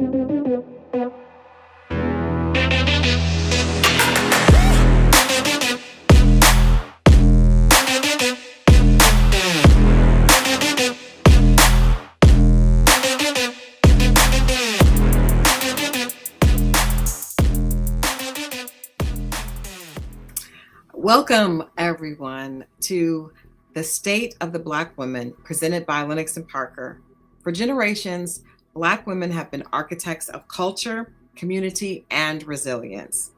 Welcome, everyone, to the State of the Black Woman presented by Lenox Parker. For generations, Black women have been architects of culture, community, and resilience.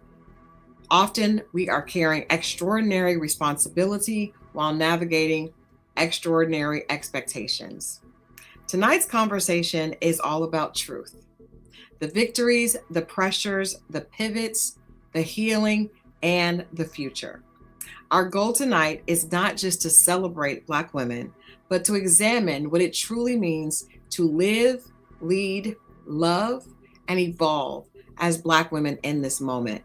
Often, we are carrying extraordinary responsibility while navigating extraordinary expectations. Tonight's conversation is all about truth. The victories, the pressures, the pivots, the healing, and the future. Our goal tonight is not just to celebrate Black women, but to examine what it truly means to live, lead, love, and evolve as Black women in this moment.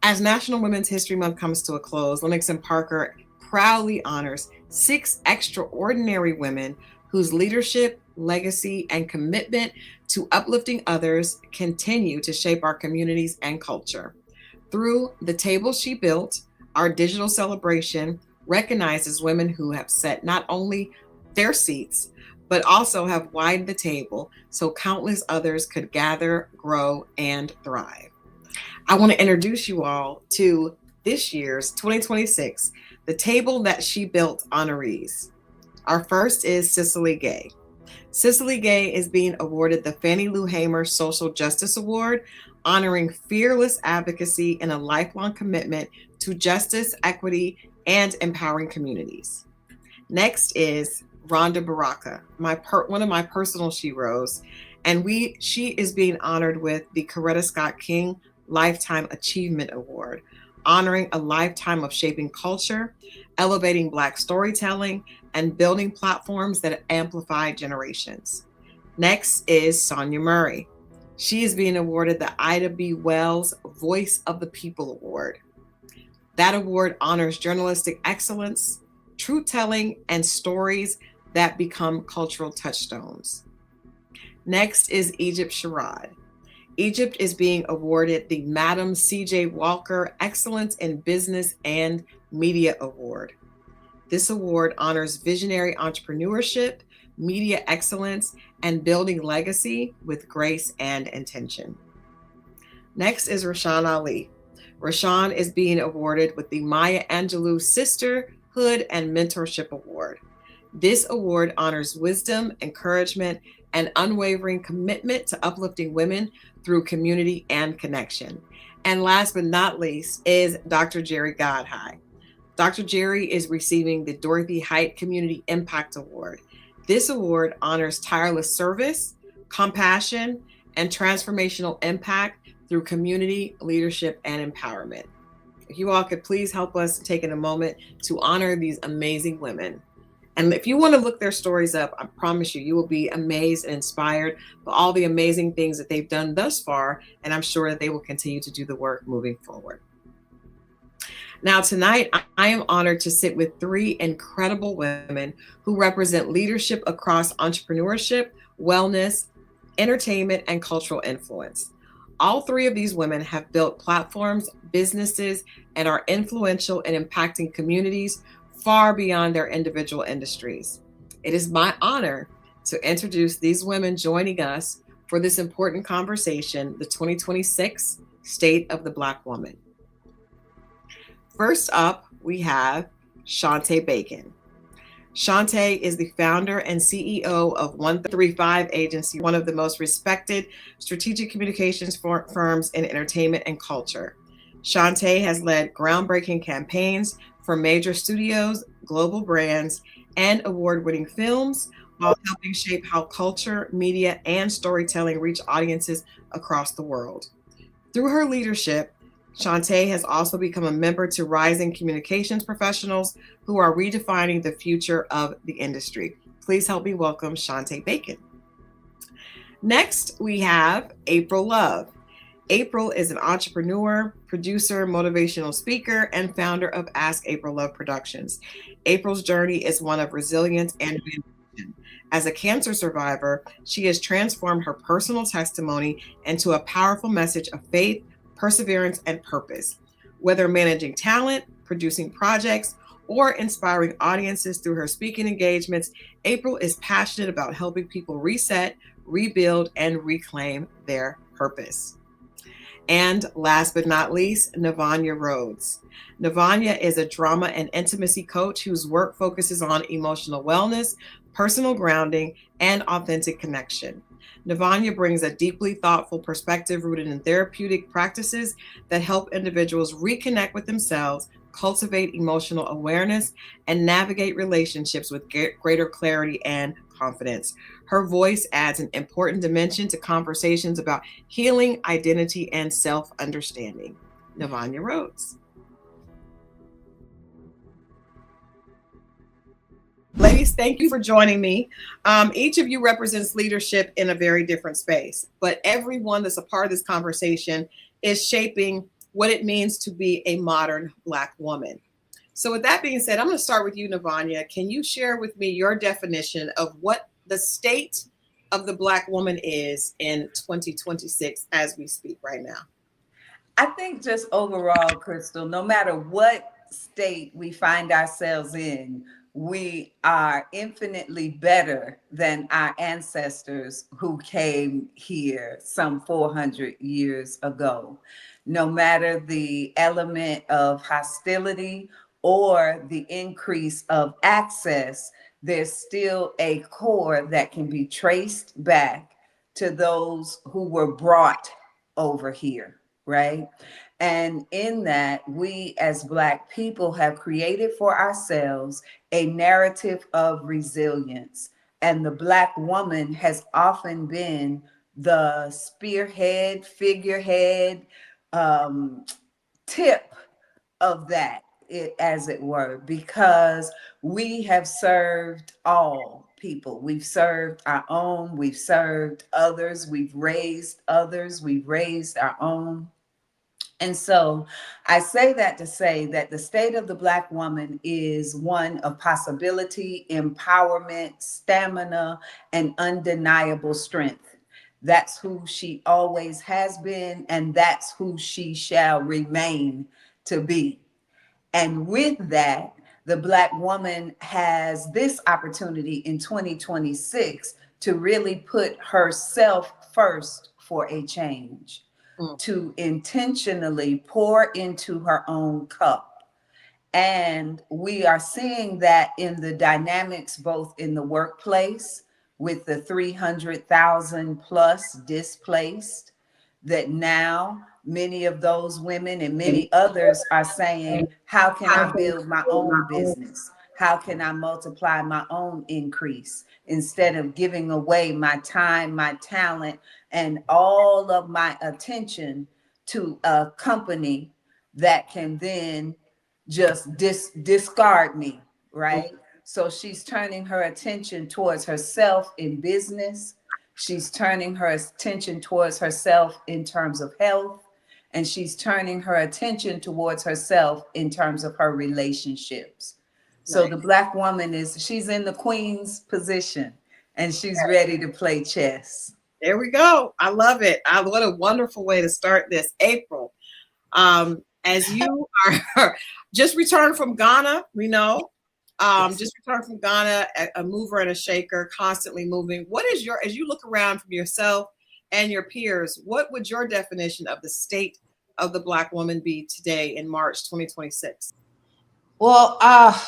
As National Women's History Month comes to a close, Lenox Parker proudly honors 6 extraordinary women whose leadership, legacy, and commitment to uplifting others continue to shape our communities and culture. Through The Table She Built, our digital celebration recognizes women who have set not only their seats, but also have widened the table so countless others could gather, grow, and thrive. I want to introduce you all to this year's 2026, The Table That She Built honorees. Our first is Cicely Gay. Cicely Gay is being awarded the Fannie Lou Hamer Social Justice Award, honoring fearless advocacy and a lifelong commitment to justice, equity, and empowering communities. Next is Rhonda Baraka, one of my personal sheroes, and she is being honored with the Coretta Scott King Lifetime Achievement Award, honoring a lifetime of shaping culture, elevating Black storytelling, and building platforms that amplify generations. Next is Sonia Murray. She is being awarded the Ida B. Wells Voice of the People Award. That award honors journalistic excellence, truth-telling, and stories that become cultural touchstones. Next is Egypt Sherrod. Egypt is being awarded the Madam C.J. Walker Excellence in Business and Media Award. This award honors visionary entrepreneurship, media excellence, and building legacy with grace and intention. Next is Rashawn Ali. Rashawn is being awarded with the Maya Angelou Sisterhood and Mentorship Award. This award honors wisdom, encouragement, and unwavering commitment to uplifting women through community and connection. And last but not least is Dr. Jerry Godhigh. Dr. Jerry is receiving the Dorothy Height Community Impact Award. This award honors tireless service, compassion, and transformational impact through community, leadership, and empowerment. If you all could please help us take a moment to honor these amazing women. And if you want to look their stories up, I promise you will be amazed and inspired by all the amazing things that they've done thus far, and I'm sure that they will continue to do the work moving forward. Now, tonight, I am honored to sit with 3 incredible women who represent leadership across entrepreneurship, wellness, entertainment, and cultural influence. All 3 of these women have built platforms, businesses, and are influential in impacting communities far beyond their individual industries. It is my honor to introduce these women joining us for this important conversation, the 2026 State of the Black Woman. First up, we have Shantae Bacon. Shantae is the founder and CEO of 135 Agency, one of the most respected strategic communications firms in entertainment and culture. Shantae has led groundbreaking campaigns for major studios, global brands, and award-winning films, while helping shape how culture, media, and storytelling reach audiences across the world. Through her leadership, Shantae has also become a member to rising communications professionals who are redefining the future of the industry. Please help me welcome Shantae Bacon. Next, we have April Love. April is an entrepreneur, producer, motivational speaker, and founder of Ask April Love Productions. April's journey is one of resilience and ambition. As a cancer survivor, she has transformed her personal testimony into a powerful message of faith, perseverance, and purpose. Whether managing talent, producing projects, or inspiring audiences through her speaking engagements, April is passionate about helping people reset, rebuild, and reclaim their purpose. And last but not least, Navanya Rhodes. Navanya is a drama and intimacy coach whose work focuses on emotional wellness, personal grounding, and authentic connection. Navanya brings a deeply thoughtful perspective rooted in therapeutic practices that help individuals reconnect with themselves, cultivate emotional awareness, and navigate relationships with greater clarity and confidence. Her voice adds an important dimension to conversations about healing, identity, and self understanding. Navanya Rhodes. Ladies, thank you for joining me. Each of you represents leadership in a very different space, but everyone that's a part of this conversation is shaping what it means to be a modern Black woman. So, with that being said, I'm going to start with you, Navanya. Can you share with me your definition of what the state of the Black woman is in 2026 as we speak right now? I think just overall, Crystal, no matter what state we find ourselves in, we are infinitely better than our ancestors who came here some 400 years ago. No matter the element of hostility or the increase of access, there's still a core that can be traced back to those who were brought over here, right? And in that, we as Black people have created for ourselves a narrative of resilience. And the Black woman has often been the spearhead, figurehead, um, tip of that, as it were, because we have served all people. We've served our own, we've served others, we've raised others, we've raised our own. And so I say that to say that the state of the Black woman is one of possibility, empowerment, stamina, and undeniable strength. That's who she always has been, and that's who she shall remain to be. And with that, the Black woman has this opportunity in 2026 to really put herself first for a change, Mm. to intentionally pour into her own cup. And we are seeing that in the dynamics, both in the workplace with the 300,000 plus displaced, that now many of those women and many others are saying, how can I build my own business? How can I multiply my own increase instead of giving away my time, my talent, and all of my attention to a company that can then just discard me, right? So she's turning her attention towards herself in business. She's turning her attention towards herself in terms of health. And she's turning her attention towards herself in terms of her relationships. So Nice. the Black woman she's in the queen's position and she's ready to play chess. There we go. I love it. What a wonderful way to start this. April, as you are just returned from Ghana, we know, Yes. just returned from Ghana, a mover and a shaker, constantly moving. What is as you look around from yourself and your peers, what would your definition of the state of the Black woman be today in March 2026? Well,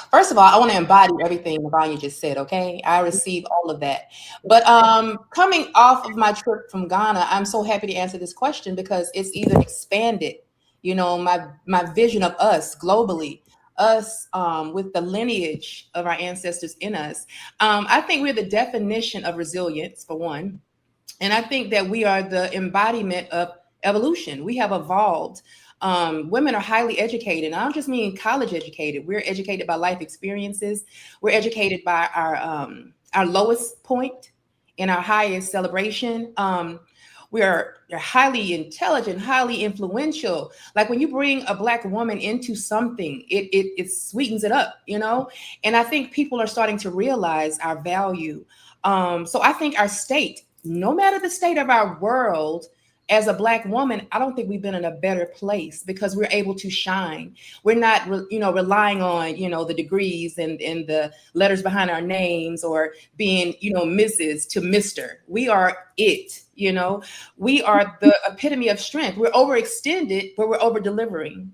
first of all, I want to embody everything Navanya just said, okay? I receive all of that. But coming off of my trip from Ghana, I'm so happy to answer this question because it's even expanded, my vision of us globally, us with the lineage of our ancestors in us. I think we're the definition of resilience, for one. And I think that we are the embodiment of evolution. We have evolved. Women are highly educated. And I don't just mean college educated. We're educated by life experiences. We're educated by our lowest point and our highest celebration. They're highly intelligent, highly influential. Like when you bring a Black woman into something, it sweetens it up. And I think people are starting to realize our value, So I think our state, no matter the state of our world, as a Black woman, I don't think we've been in a better place because we're able to shine. We're not, relying on, the degrees and the letters behind our names, or being, Mrs. to Mr. We are it, we are the epitome of strength. We're overextended, but we're over delivering.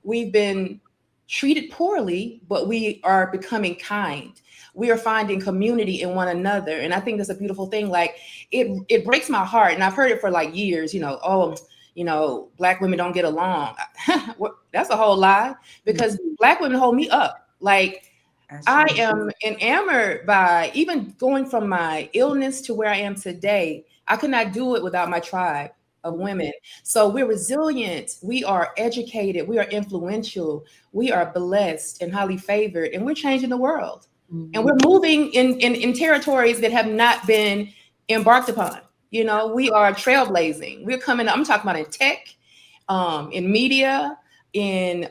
We've been treated poorly, but we are becoming kind. We are finding community in one another, and I think that's a beautiful thing. Like, it breaks my heart, and I've heard it for like years. Oh, Black women don't get along. That's a whole lie, because Black women hold me up. Like, I am enamored by, even going from my illness to where I am today. I could not do it without my tribe of women. So we're resilient, we are educated, we are influential, we are blessed and highly favored, and we're changing the world. And we're moving in territories that have not been embarked upon. We are trailblazing. We're coming, I'm talking about in tech, in media, in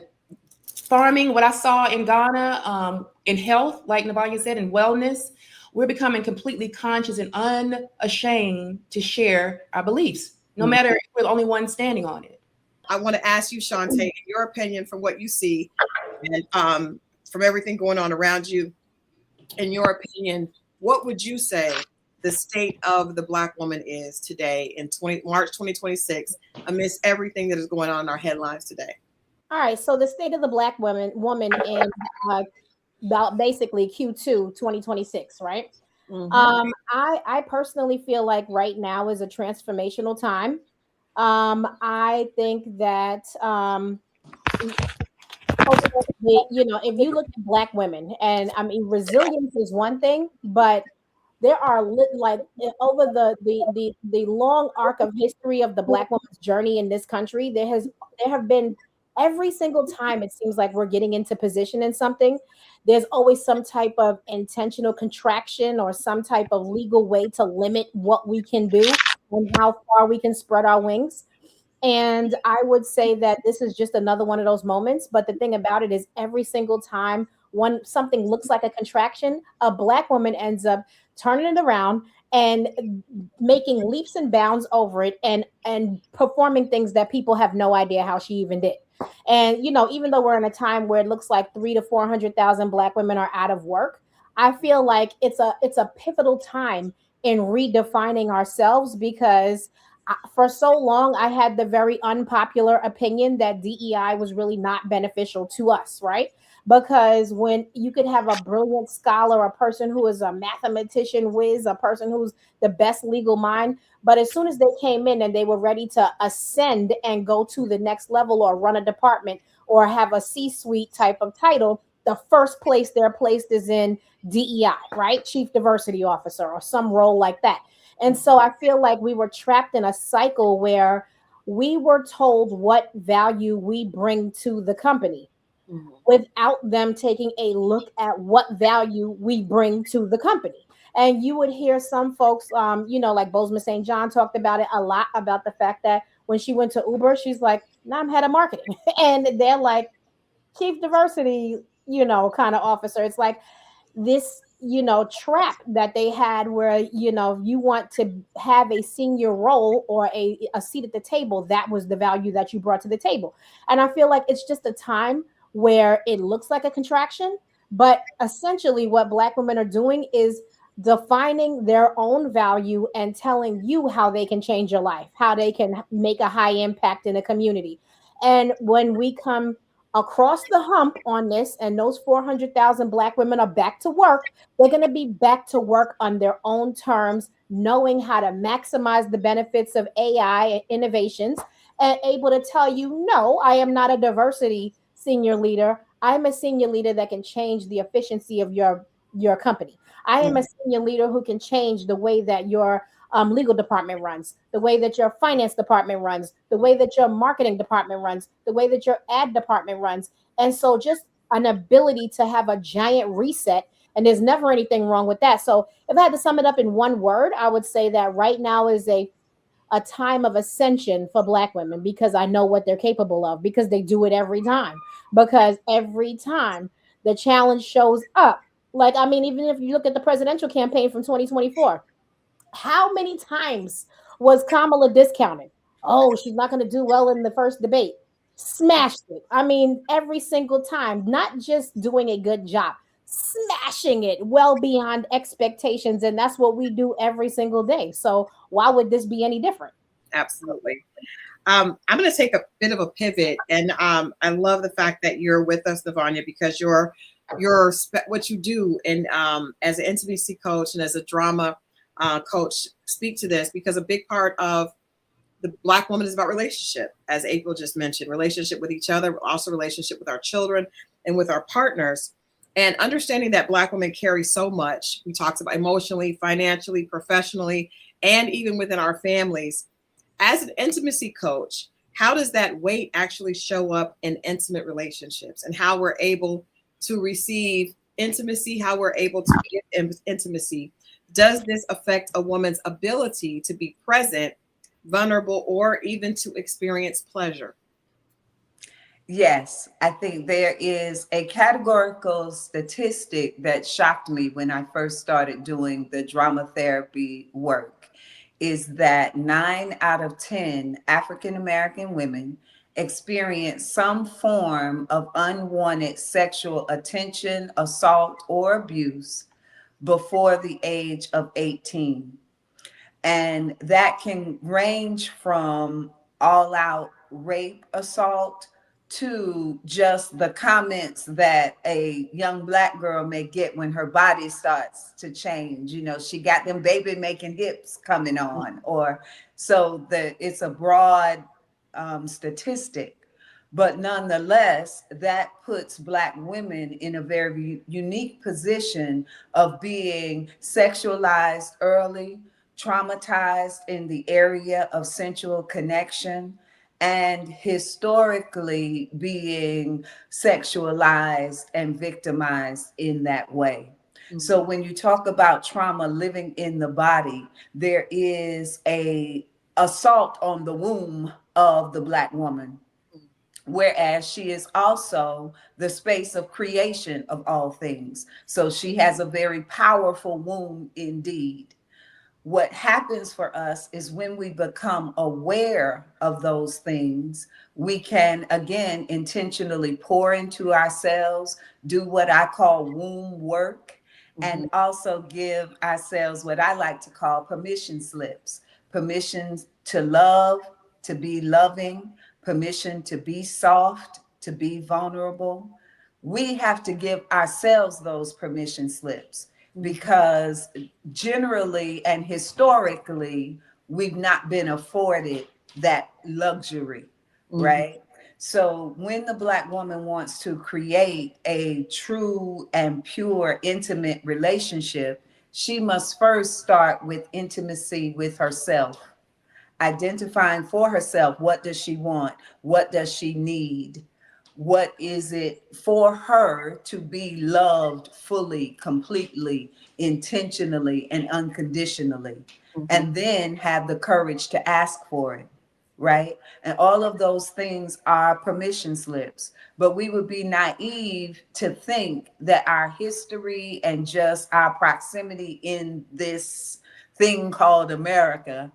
farming, what I saw in Ghana, in health, like Navanya said, in wellness. We're becoming completely conscious and unashamed to share our beliefs, no matter if we're the only one standing on it. I want to ask you, Shantae, in your opinion, from what you see and from everything going on around you, in your opinion, what would you say the state of the Black woman is today in March 2026, amidst everything that is going on in our headlines today? All right, so the state of the Black woman in about basically Q2 2026, right? I personally feel like right now is a transformational time. I think that if you look at Black women, and I mean, resilience is one thing, but there are over the long arc of history of the Black woman's journey in this country, there have been, every single time it seems like we're getting into position in something, there's always some type of intentional contraction or some type of legal way to limit what we can do and how far we can spread our wings. And I would say that this is just another one of those moments. But the thing about it is, every single time when something looks like a contraction, a Black woman ends up turning it around and making leaps and bounds over it, and performing things that people have no idea how she even did. And even though we're in a time where it looks like 300,000 to 400,000 Black women are out of work, I feel like it's a pivotal time in redefining ourselves, because for so long, I had the very unpopular opinion that DEI was really not beneficial to us, right? Because when you could have a brilliant scholar, a person who is a mathematician whiz, a person who's the best legal mind, but as soon as they came in and they were ready to ascend and go to the next level or run a department or have a C-suite type of title, the first place they're placed is in DEI, right? Chief Diversity Officer or some role like that. And so I feel like we were trapped in a cycle where we were told what value we bring to the company without them taking a look at what value we bring to the company. And you would hear some folks, like Bozeman St. John talked about it a lot, about the fact that when she went to Uber, she's like, now I'm head of marketing. And they're like, chief diversity, kind of officer. It's like this, trap that they had where, you want to have a senior role or a seat at the table. That was the value that you brought to the table. And I feel like it's just a time where it looks like a contraction, but essentially what Black women are doing is defining their own value and telling you how they can change your life, how they can make a high impact in a community. And when we come across the hump on this, and those 400,000 Black women are back to work, they're going to be back to work on their own terms, knowing how to maximize the benefits of AI innovations, and able to tell you, no, I am not a diversity senior leader. I'm a senior leader that can change the efficiency of your company. I am a senior leader who can change the way that your legal department runs, the way that your finance department runs, the way that your marketing department runs, the way that your ad department runs. And so just an ability to have a giant reset. And there's never anything wrong with that. So if I had to sum it up in one word, I would say that right now is a time of ascension for Black women, because I know what they're capable of, because they do it every time. Because every time the challenge shows up, Like, I mean, even if you look at the presidential campaign from 2024, how many times was Kamala discounted? Oh, she's not going to do well in the first debate. Smashed it. I mean, every single time, not just doing a good job, smashing it well beyond expectations. And that's what we do every single day. So, why would this be any different? Absolutely. I'm going to take a bit of a pivot, and I love the fact that you're with us, Navanya, because what you do, and as an intimacy coach and as a drama coach, speak to this, because a big part of the Black woman is about relationship, as April just mentioned, relationship with each other, also relationship with our children and with our partners. And understanding that Black women carry so much, we talked about emotionally, financially, professionally, and even within our families. As an intimacy coach, how does that weight actually show up in intimate relationships, and how we're able to receive intimacy, how we're able to give intimacy? Does this affect a woman's ability to be present, vulnerable, or even to experience pleasure? Yes, I think there is a categorical statistic that shocked me when I first started doing the drama therapy work, is that 9 out of 10 African American women experience some form of unwanted sexual attention, assault, or abuse before the age of 18. And that can range from all out rape, assault, to just the comments that a young Black girl may get when her body starts to change. You know, she got them baby making hips coming on, or so that it's a broad statistic. But nonetheless, that puts Black women in a very unique position of being sexualized early, traumatized in the area of sensual connection, and historically being sexualized and victimized in that way. So when you talk about trauma living in the body, there is a assault on the womb of the Black woman, whereas she is also the space of creation of all things. So she has a very powerful womb indeed. What happens for us is when we become aware of those things, we can again intentionally pour into ourselves, do what I call womb work, and also give ourselves what I like to call permission slips: permission to love, to be loving, permission to be soft, to be vulnerable. We have to give ourselves those permission slips, because generally and historically, we've not been afforded that luxury, right? So when the Black woman wants to create a true and pure intimate relationship, she must first start with intimacy with herself, identifying for herself, what does she want? What does she need? What is it for her to be loved fully, completely, intentionally, and unconditionally? And then have the courage to ask for it, right? And all of those things are permission slips. But we would be naive to think that our history and just our proximity in this thing called America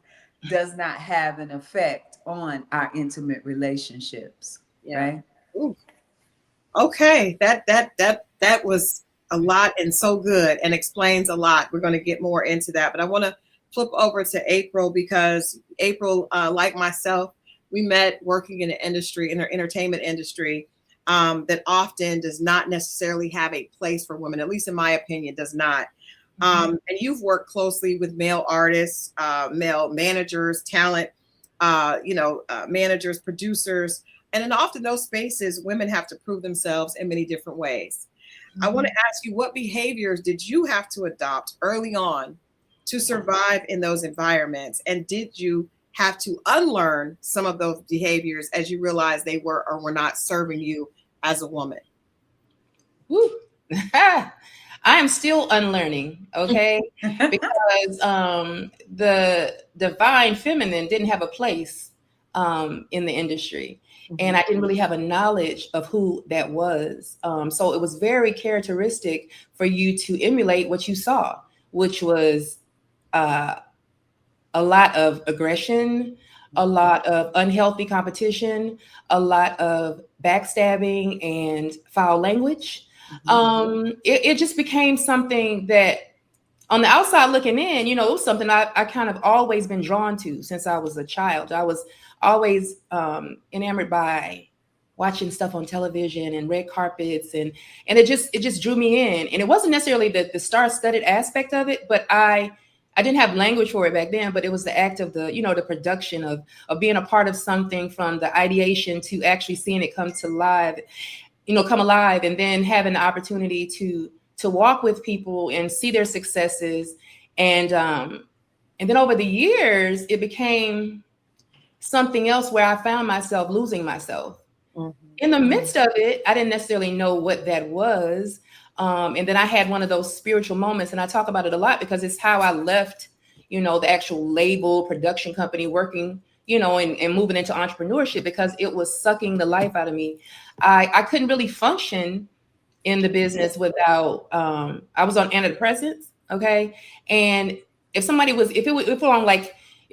does not have an effect on our intimate relationships, Yeah. right? Ooh. Okay, that was a lot and so good and explains a lot. We're going to get more into that, but I want to flip over to April, because April, like myself, we met working in the industry, in the entertainment industry, that often does not necessarily have a place for women, at least in my opinion, does not. And you've worked closely with male artists, male managers, talent, managers, producers. And in often those spaces, women have to prove themselves in many different ways. I want to ask you, what behaviors did you have to adopt early on to survive in those environments? And did you have to unlearn some of those behaviors as you realized they were or were not serving you as a woman? Woo. I am still unlearning, okay? Because the divine feminine didn't have a place in the industry. And I didn't really have a knowledge of who that was. So it was very characteristic for you to emulate what you saw, which was uh, a lot of aggression, a lot of unhealthy competition, a lot of backstabbing and foul language. It just became something that on the outside looking in, it was something I kind of always been drawn to since I was a child. I was always enamored by watching stuff on television and red carpets, and it just drew me in. And it wasn't necessarily the star-studded aspect of it, but I didn't have language for it back then, but it was the act of the production of being a part of something, from the ideation to actually seeing it come alive, and then having the opportunity to walk with people and see their successes. And then over the years, it became something else where I found myself losing myself. In the midst of it, I didn't necessarily know what that was. And then I had one of those spiritual moments, and I talk about it a lot because it's how I left, the actual label production company, working, and moving into entrepreneurship, because it was sucking the life out of me. I couldn't really function in the business without, I was on antidepressants. Okay. And if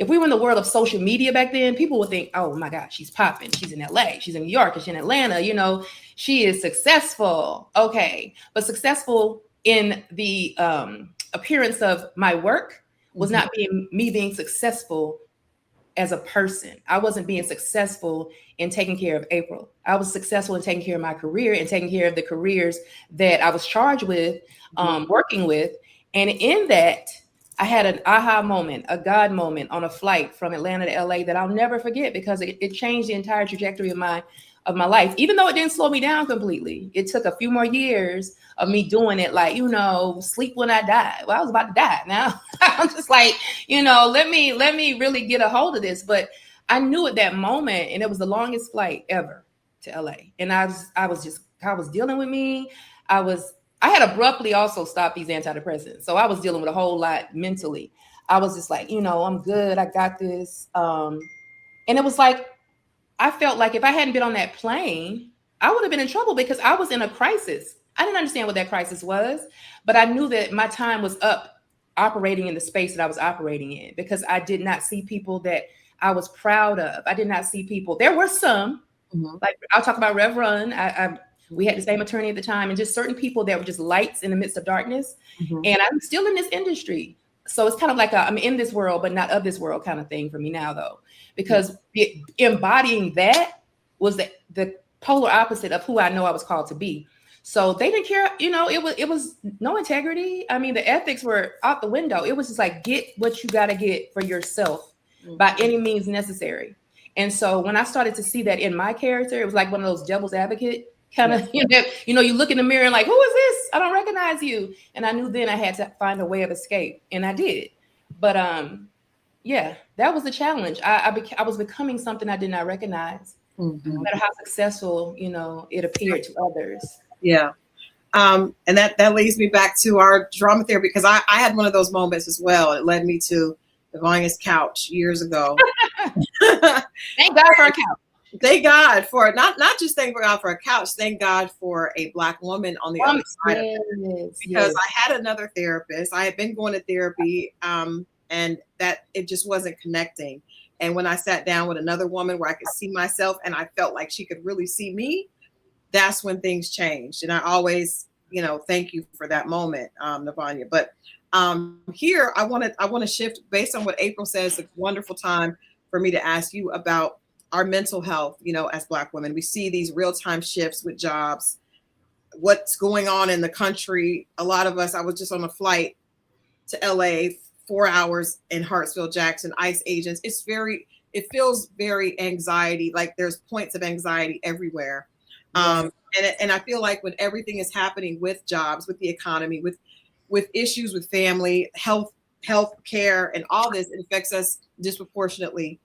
we were in the world of social media back then, people would think, oh my God, she's popping. She's in LA, she's in New York, she's in Atlanta, she is successful. Okay. But successful in the appearance of my work was not me being successful as a person. I wasn't being successful in taking care of April. I was successful in taking care of my career and taking care of the careers that I was charged with, working with. And in that, I had an aha moment, a God moment on a flight from Atlanta to LA that I'll never forget, because it changed the entire trajectory of my life. Even though it didn't slow me down completely, it took a few more years of me doing it, like, sleep when I die. Well, I was about to die. Now I'm just like, let me really get a hold of this. But I knew at that moment, and it was the longest flight ever to LA. And I was dealing with me. I had abruptly also stopped these antidepressants. So I was dealing with a whole lot mentally. I was just like, I'm good. I got this. And it was like, I felt like if I hadn't been on that plane, I would have been in trouble, because I was in a crisis. I didn't understand what that crisis was, but I knew that my time was up operating in the space that I was operating in, because I did not see people that I was proud of. I did not see people. There were some, like I'll talk about Rev Run. We had the same attorney at the time, and just certain people that were just lights in the midst of darkness. And I'm still in this industry. So it's kind of like I'm in this world, but not of this world kind of thing for me now, though, because embodying that was the polar opposite of who I know I was called to be. So they didn't care, it was no integrity. I mean, the ethics were out the window. It was just like, get what you got to get for yourself by any means necessary. And so when I started to see that in my character, it was like one of those devil's advocate kind of, you look in the mirror and like, who is this? I don't recognize you. And I knew then I had to find a way of escape, and I did. But yeah, that was the challenge. I was becoming something I did not recognize, no matter how successful, it appeared to others. Yeah. And that leads me back to our drama therapy, because I had one of those moments as well. It led me to Devonia's couch years ago. Thank God for a couch. Thank God for it. Not just thank God for a couch. Thank God for a Black woman on the other side of it. Because I had another therapist. I had been going to therapy, and that it just wasn't connecting. And when I sat down with another woman where I could see myself, and I felt like she could really see me, that's when things changed. And I always, thank you for that moment, Navanya. But here I want to shift based on what April says. It's a wonderful time for me to ask you about our mental health, as Black women. We see these real-time shifts with jobs, what's going on in the country. A lot of us, I was just on a flight to LA, 4 hours in Hartsfield Jackson, ICE agents. It feels very anxiety, like there's points of anxiety everywhere. And I feel like when everything is happening with jobs, with the economy, with issues with family, health care, and all this, it affects us disproportionately,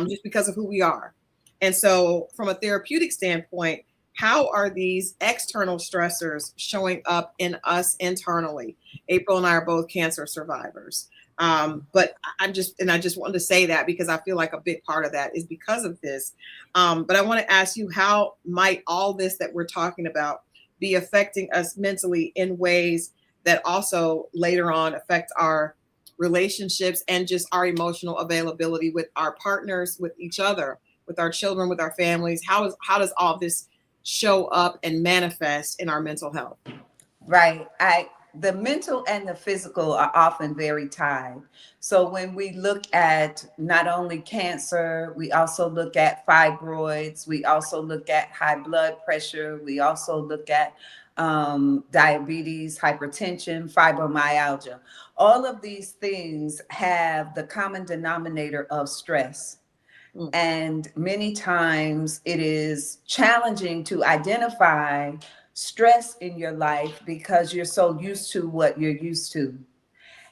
just because of who we are. And so from a therapeutic standpoint, how are these external stressors showing up in us internally? April and I are both cancer survivors. But I'm just, and I just wanted to say that because I feel like a big part of that is because of this. But I want to ask you, how might all this that we're talking about be affecting us mentally in ways that also later on affect our relationships and just our emotional availability with our partners, with each other, with our children, with our families? How does all this show up and manifest in our mental health? Right. The mental and the physical are often very tied. So when we look at not only cancer, we also look at fibroids, we also look at high blood pressure, we also look at diabetes, hypertension, fibromyalgia. All of these things have the common denominator of stress. Mm, And many times it is challenging to identify stress in your life because you're so used to what you're used to.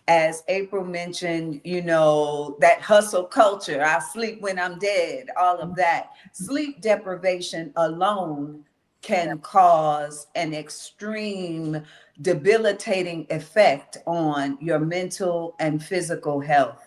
As April mentioned, that hustle culture, I sleep when I'm dead, all of that. Sleep deprivation alone can cause an extreme debilitating effect on your mental and physical health.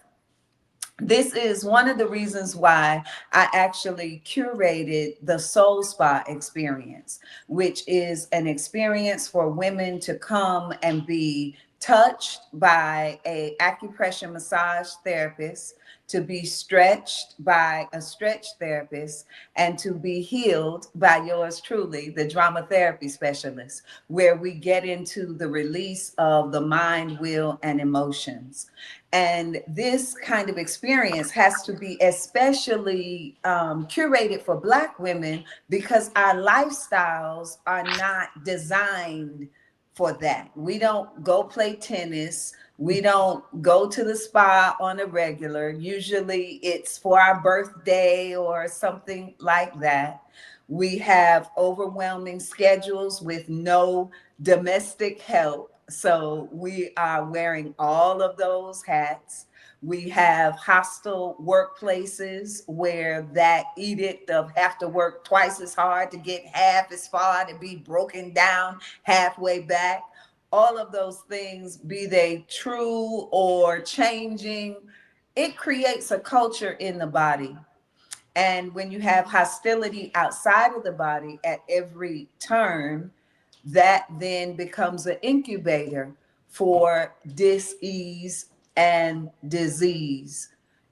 This is one of the reasons why I actually curated the Soul Spa experience, which is an experience for women to come and be touched by a acupressure massage therapist, to be stretched by a stretch therapist, and to be healed by yours truly, the drama therapy specialist, where we get into the release of the mind, will, and emotions. And this kind of experience has to be especially curated for Black women because our lifestyles are not designed for that. We don't go play tennis. We don't go to the spa on a regular. Usually it's for our birthday or something like that. We have overwhelming schedules with no domestic help. So we are wearing all of those hats. We have hostile workplaces where that edict of have to work twice as hard to get half as far to be broken down halfway back. All of those things, be they true or changing, it creates a culture in the body. And when you have hostility outside of the body at every turn, that then becomes an incubator for dis-ease and disease.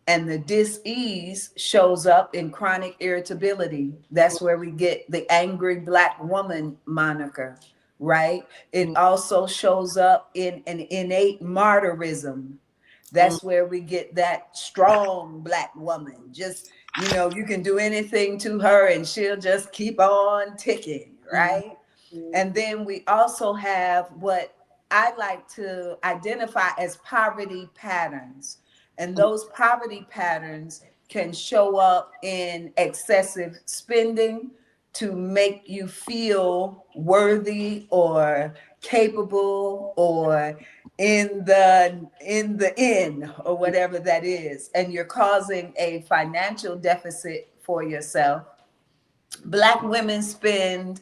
And the dis-ease shows up in chronic irritability. That's where we get the angry Black woman moniker, right? It mm, also shows up in an innate martyrism. mm, That's where we get that strong Black woman. Just, you can do anything to her and she'll just keep on ticking, mm, right? mm, And then we also have what I like to identify as poverty patterns. And those poverty patterns can show up in excessive spending to make you feel worthy or capable or in or whatever that is, and you're causing a financial deficit for yourself. Black women spend,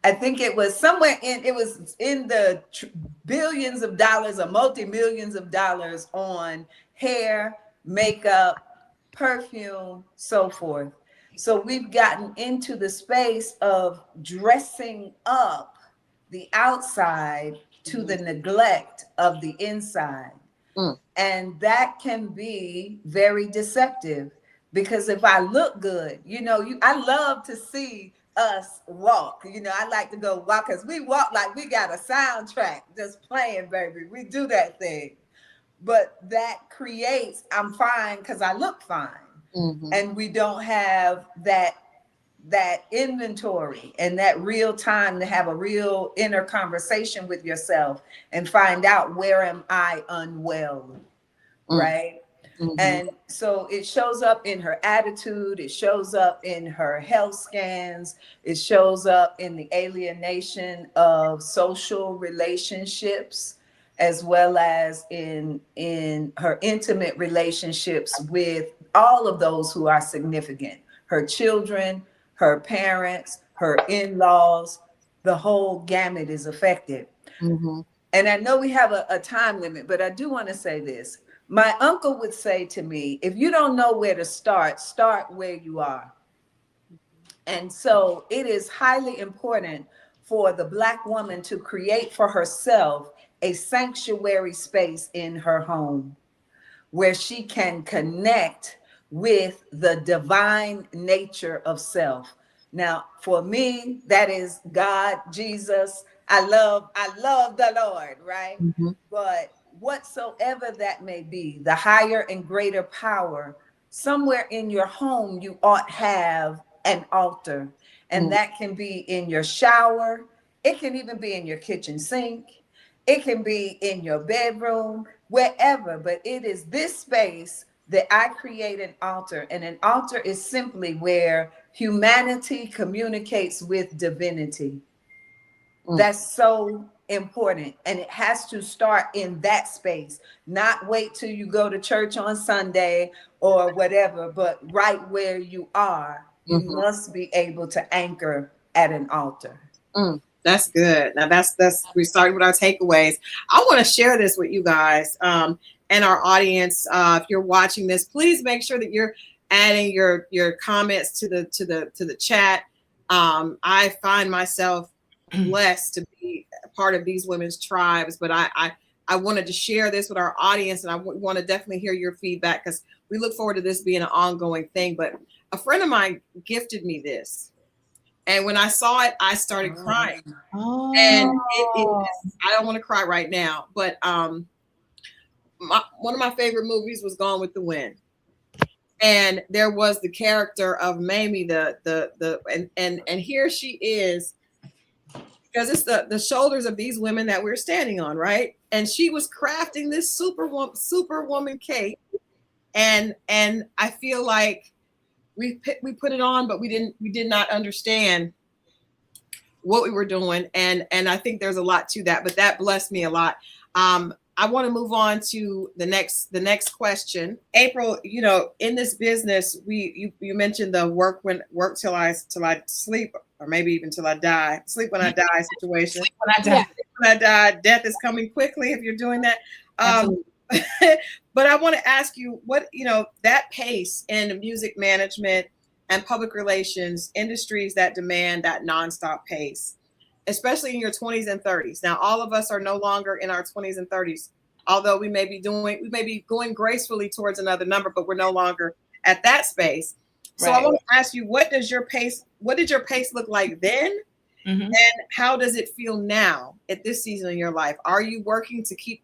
I think it was in the billions of dollars or multi-millions of dollars on hair, makeup, perfume, so forth. So we've gotten into the space of dressing up the outside to the neglect of the inside. mm, And that can be very deceptive because if I look good, I love to see us walk. I like to go walk because we walk like we got a soundtrack just playing, baby. We do that thing. But that creates, I'm fine because I look fine. mhm, And we don't have that inventory and that real time to have a real inner conversation with yourself and find out, where am I unwell, mm, right? mhm, And so it shows up in her attitude, it shows up in her health scans, it shows up in the alienation of social relationships, as well as in her intimate relationships with all of those who are significant, her children, her parents, her in-laws. The whole gamut is affected. mhm, And I know we have a time limit, but I do want to say this. My uncle would say to me, if you don't know where to start, start where you are. And so it is highly important for the Black woman to create for herself a sanctuary space in her home where she can connect with the divine nature of self. Now, for me, that is God, Jesus. I love the Lord, right? Mm-hmm. But whatsoever that may be, the higher and greater power, somewhere in your home, you ought have an altar. And that can be in your shower. It can even be in your kitchen sink. It can be in your bedroom, wherever, but it is this space that I create an altar. And an altar is simply where humanity communicates with divinity. Mm-hmm. That's so important. And it has to start in that space, not wait till you go to church on Sunday or whatever, but right where you are, you must be able to anchor at an altar. That's good. Now that's we started with our takeaways. I want to share this with you guys and our audience. If you're watching this, please make sure that you're adding your comments to the chat. I find myself blessed to be a part of these women's tribes, but I wanted to share this with our audience, and I want to definitely hear your feedback because we look forward to this being an ongoing thing. But a friend of mine gifted me this. And when I saw it, I started crying. And it Oh. is, I don't want to cry right now, but one of my favorite movies was Gone with the Wind. And there was the character of Mamie, and here she is, because it's the shoulders of these women that we're standing on, right? And she was crafting this superwoman cape, and I feel like we put it on, but we did not understand what we were doing, and I think there's a lot to that, but that blessed me a lot. I want to move on to the next question. April, in this business, you mentioned the work till I sleep, or maybe even till I die, sleep when I die situation. When I die. Yeah. When I die, death is coming quickly if you're doing that. Absolutely. But I want to ask you what, that pace in music management and public relations, industries that demand that nonstop pace, especially in your 20s and 30s. Now, all of us are no longer in our 20s and 30s, although we may be going gracefully towards another number, but we're no longer at that space. So I Right. want to ask you, what did your pace look like then? Mm-hmm. And how does it feel now at this season in your life? Are you working to keep,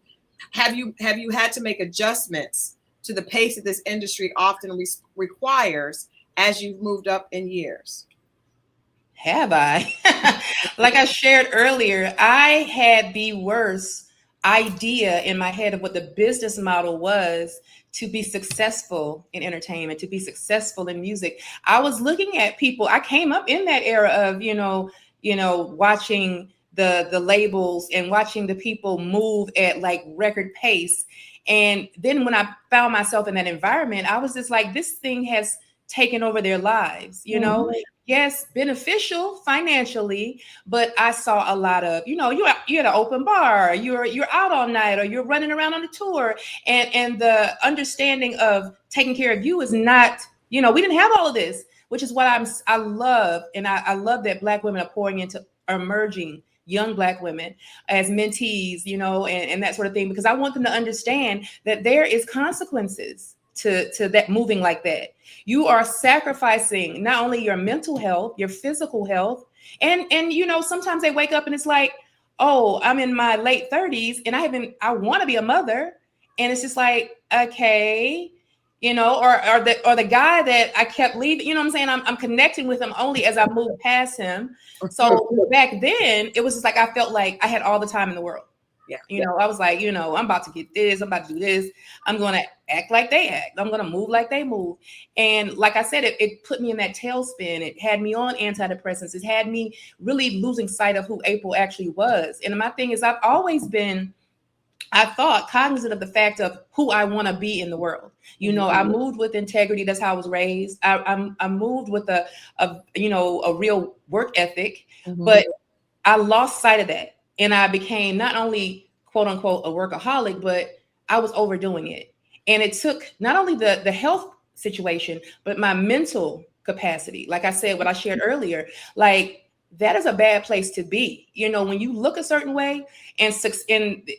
have you had to make adjustments to the pace that this industry often requires as you've moved up in years? Have I? Like I shared earlier, I had the worst idea in my head of what the business model was to be successful in entertainment, to be successful in music. I was looking at people, I came up in that era of, watching the labels and watching the people move at like record pace. And then when I found myself in that environment, I was just like, this thing has taken over their lives, Yes, beneficial financially, but I saw a lot of, you're at an open bar, you're out all night, or you're running around on a tour, and the understanding of taking care of you is not, we didn't have all of this, which is what I love, and I love that Black women are pouring into emerging young Black women as mentees, and that sort of thing, because I want them to understand that there is consequences to that moving like that. You are sacrificing not only your mental health, your physical health, and sometimes they wake up and it's like, oh, I'm in my late 30s and I want to be a mother, and it's just like, okay, or the guy that I kept leaving, what I'm saying, I'm connecting with him only as I move past him. So back then it was just like I felt like I had all the time in the world. Yeah. I was like, I'm about to get this, I'm about to do this. I'm going to act like they act. I'm going to move like they move. And like I said, it put me in that tailspin. It had me on antidepressants. It had me really losing sight of who April actually was. And my thing is, I've always been, I thought, cognizant of the fact of who I want to be in the world. I moved with integrity. That's how I was raised. I moved with a real work ethic, but I lost sight of that. And I became not only quote unquote a workaholic, but I was overdoing it. And it took not only the health situation, but my mental capacity. Like I said, what I shared earlier, like that is a bad place to be. You know, when you look a certain way and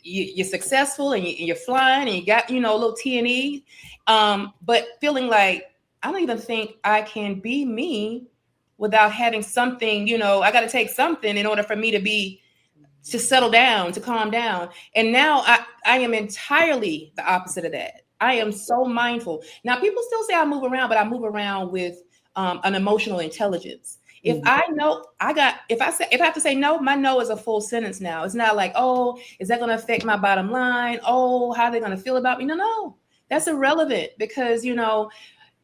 you're successful and you're flying and you got, you know, a little T&E, but feeling like I don't even think I can be me without having something, you know, I got to take something in order for me to settle down, to calm down. And now I am entirely the opposite of that. I am so mindful. Now, people still say I move around, but I move around with an emotional intelligence. If I know if I have to say no, my no is a full sentence now. It's not like, oh, is that going to affect my bottom line? Oh, how are they going to feel about me? No, that's irrelevant because, you know,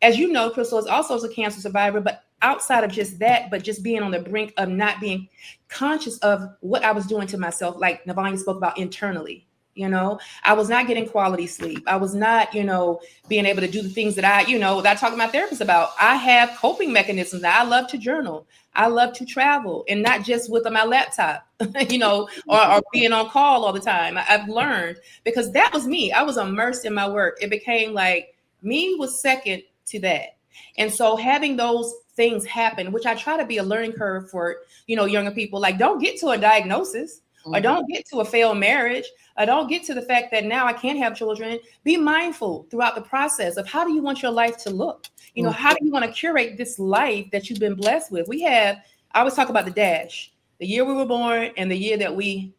as you know, Crystal is also a cancer survivor, but outside of just that, but just being on the brink of not being conscious of what I was doing to myself, like Navanya spoke about internally. You know, I was not getting quality sleep. I was not, you know, being able to do the things that that I talk to my therapist about. I have coping mechanisms. That I love to journal. I love to travel, and not just with my laptop, you know, or being on call all the time. I've learned because that was me. I was immersed in my work. It became like me was second to that. And so having those things happen, which I try to be a learning curve for, you know, younger people, like don't get to a diagnosis or don't get to a failed marriage. I don't get to the fact that now I can't have children. Be mindful throughout the process of how do you want your life to look? You know, how do you want to curate this life that you've been blessed with? I always talk about the dash, the year we were born and the year that we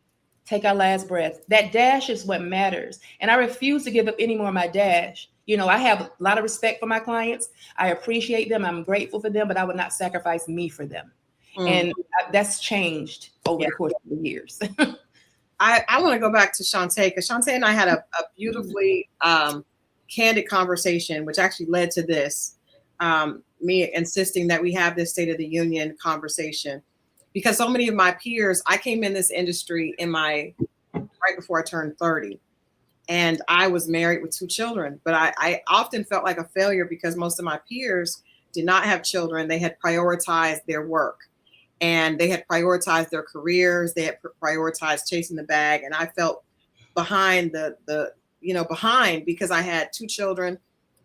take our last breath. That dash is what matters. And I refuse to give up any more of my dash. You know, I have a lot of respect for my clients. I appreciate them. I'm grateful for them, but I would not sacrifice me for them. And that's changed over the course of the years. I want to go back to Shantae because Shantae and I had a beautifully candid conversation, which actually led to this, me insisting that we have this State of the Union conversation. Because so many of my peers, I came in this industry right before I turned 30. And I was married with 2 children. But I often felt like a failure because most of my peers did not have children. They had prioritized their work. And they had prioritized their careers. They had prioritized chasing the bag. And I felt behind behind because I had 2 children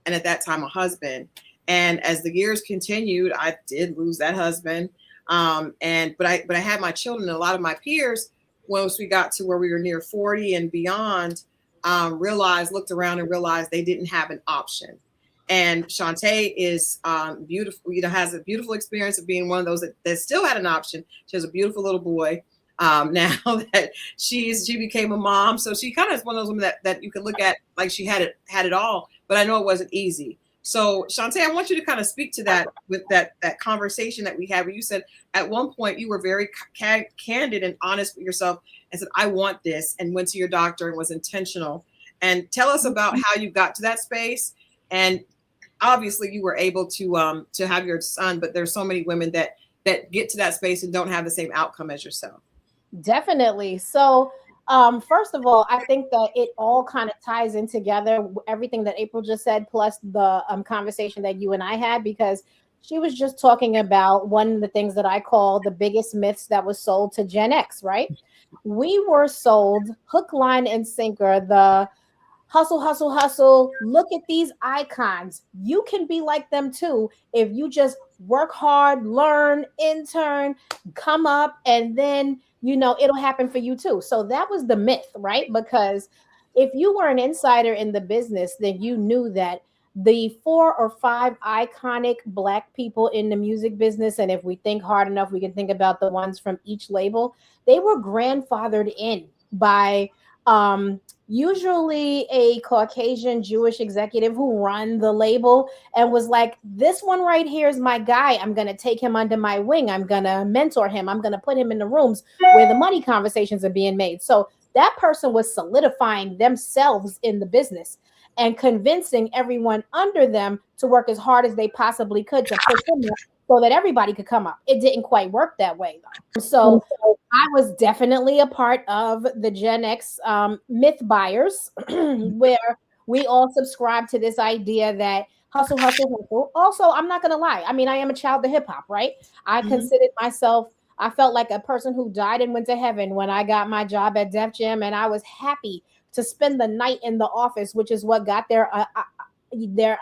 and at that time a husband. And as the years continued, I did lose that husband. But I had my children, and a lot of my peers, once we got to where we were near 40 and beyond, looked around and realized they didn't have an option. And Shantae is beautiful, has a beautiful experience of being one of those that still had an option. She has a beautiful little boy now that she became a mom. So she kind of is one of those women that you can look at like she had it all. But I know it wasn't easy. So Shantae, I want you to kind of speak to that with that conversation that we had where you said at one point you were very candid and honest with yourself and said, I want this, and went to your doctor and was intentional. And tell us about how you got to that space. And obviously you were able to have your son, but there's so many women that get to that space and don't have the same outcome as yourself. Definitely. So, first of all, I think that it all kind of ties in together, everything that April just said, plus the conversation that you and I had, because she was just talking about one of the things that I call the biggest myths that was sold to Gen X, right? We were sold hook, line, and sinker, the hustle, hustle, hustle. Look at these icons. You can be like them too if you just work hard, learn, intern, come up, and then, it'll happen for you too. So that was the myth, right? Because if you were an insider in the business, then you knew that the 4 or 5 iconic Black people in the music business, and if we think hard enough, we can think about the ones from each label, they were grandfathered in by usually a Caucasian Jewish executive who run the label and was like, this one right here is my guy. I'm going to take him under my wing. I'm going to mentor him. I'm going to put him in the rooms where the money conversations are being made. So that person was solidifying themselves in the business and convincing everyone under them to work as hard as they possibly could to push them up so that everybody could come up. It didn't quite work that way, though. So I was definitely a part of the Gen X myth buyers, where we all subscribe to this idea that hustle, hustle, hustle. Also, I'm not going to lie. I mean, I am a child of hip hop, right? I considered myself, I felt like a person who died and went to heaven when I got my job at Def Jam, and I was happy to spend the night in the office, which is what got their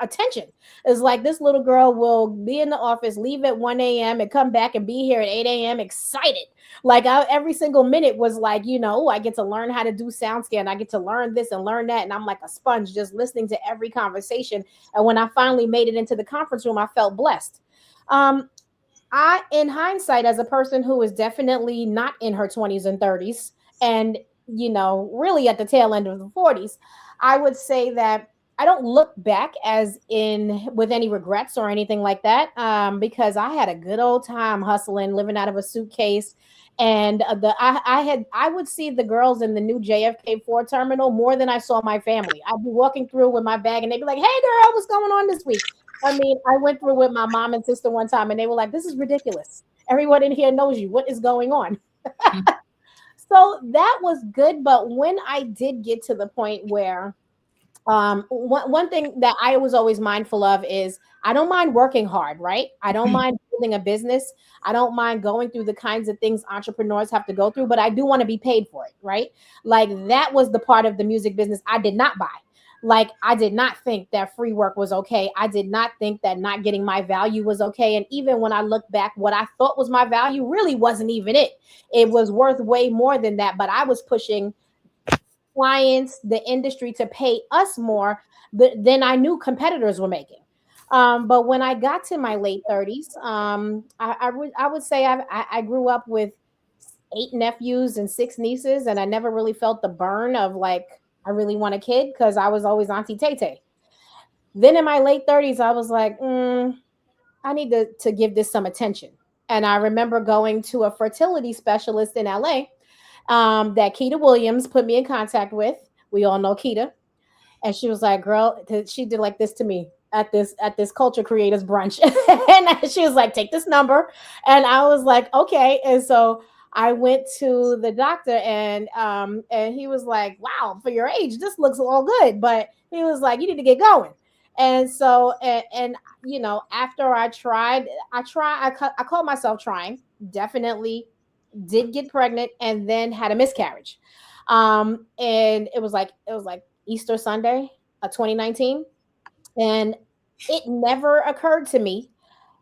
attention. It's like this little girl will be in the office, leave at 1 a.m. and come back and be here at 8 a.m. excited. Like every single minute was like, I get to learn how to do sound scan. I get to learn this and learn that. And I'm like a sponge just listening to every conversation. And when I finally made it into the conference room, I felt blessed. Um, in hindsight, as a person who is definitely not in her 20s and 30s, and really at the tail end of the 40s, I would say that I don't look back as in with any regrets or anything like that, because I had a good old time hustling, living out of a suitcase. And I would see the girls in the new JFK 4 terminal more than I saw my family. I'd be walking through with my bag and they'd be like, "Hey girl, what's going on this week?" I mean, I went through with my mom and sister one time and they were like, "This is ridiculous. Everyone in here knows you. What is going on?" So that was good. But when I did get to the point where one thing that I was always mindful of is I don't mind working hard, right? I don't mind building a business. I don't mind going through the kinds of things entrepreneurs have to go through, but I do want to be paid for it, right? Like that was the part of the music business I did not buy. Like I did not think that free work was okay. I did not think that not getting my value was okay. And even when I look back, what I thought was my value really wasn't even it. It was worth way more than that, but I was pushing clients, the industry to pay us more than I knew competitors were making. But when I got to my late 30s, I would say I grew up with 8 nephews and 6 nieces, and I never really felt the burn of like, I really want a kid because I was always Auntie Tay Tay. Then in my late 30s, I was like, I need to give this some attention. And I remember going to a fertility specialist in LA that Keita Williams put me in contact with. We all know Keita. And she was like, "Girl," she did like this to me at this culture creators brunch. And she was like, "Take this number." And I was like, "Okay." And so I went to the doctor and he was like, "Wow, for your age, this looks all good." But he was like, "You need to get going." And so and after I called myself trying, definitely did get pregnant and then had a miscarriage. And it was like Easter Sunday of 2019. And it never occurred to me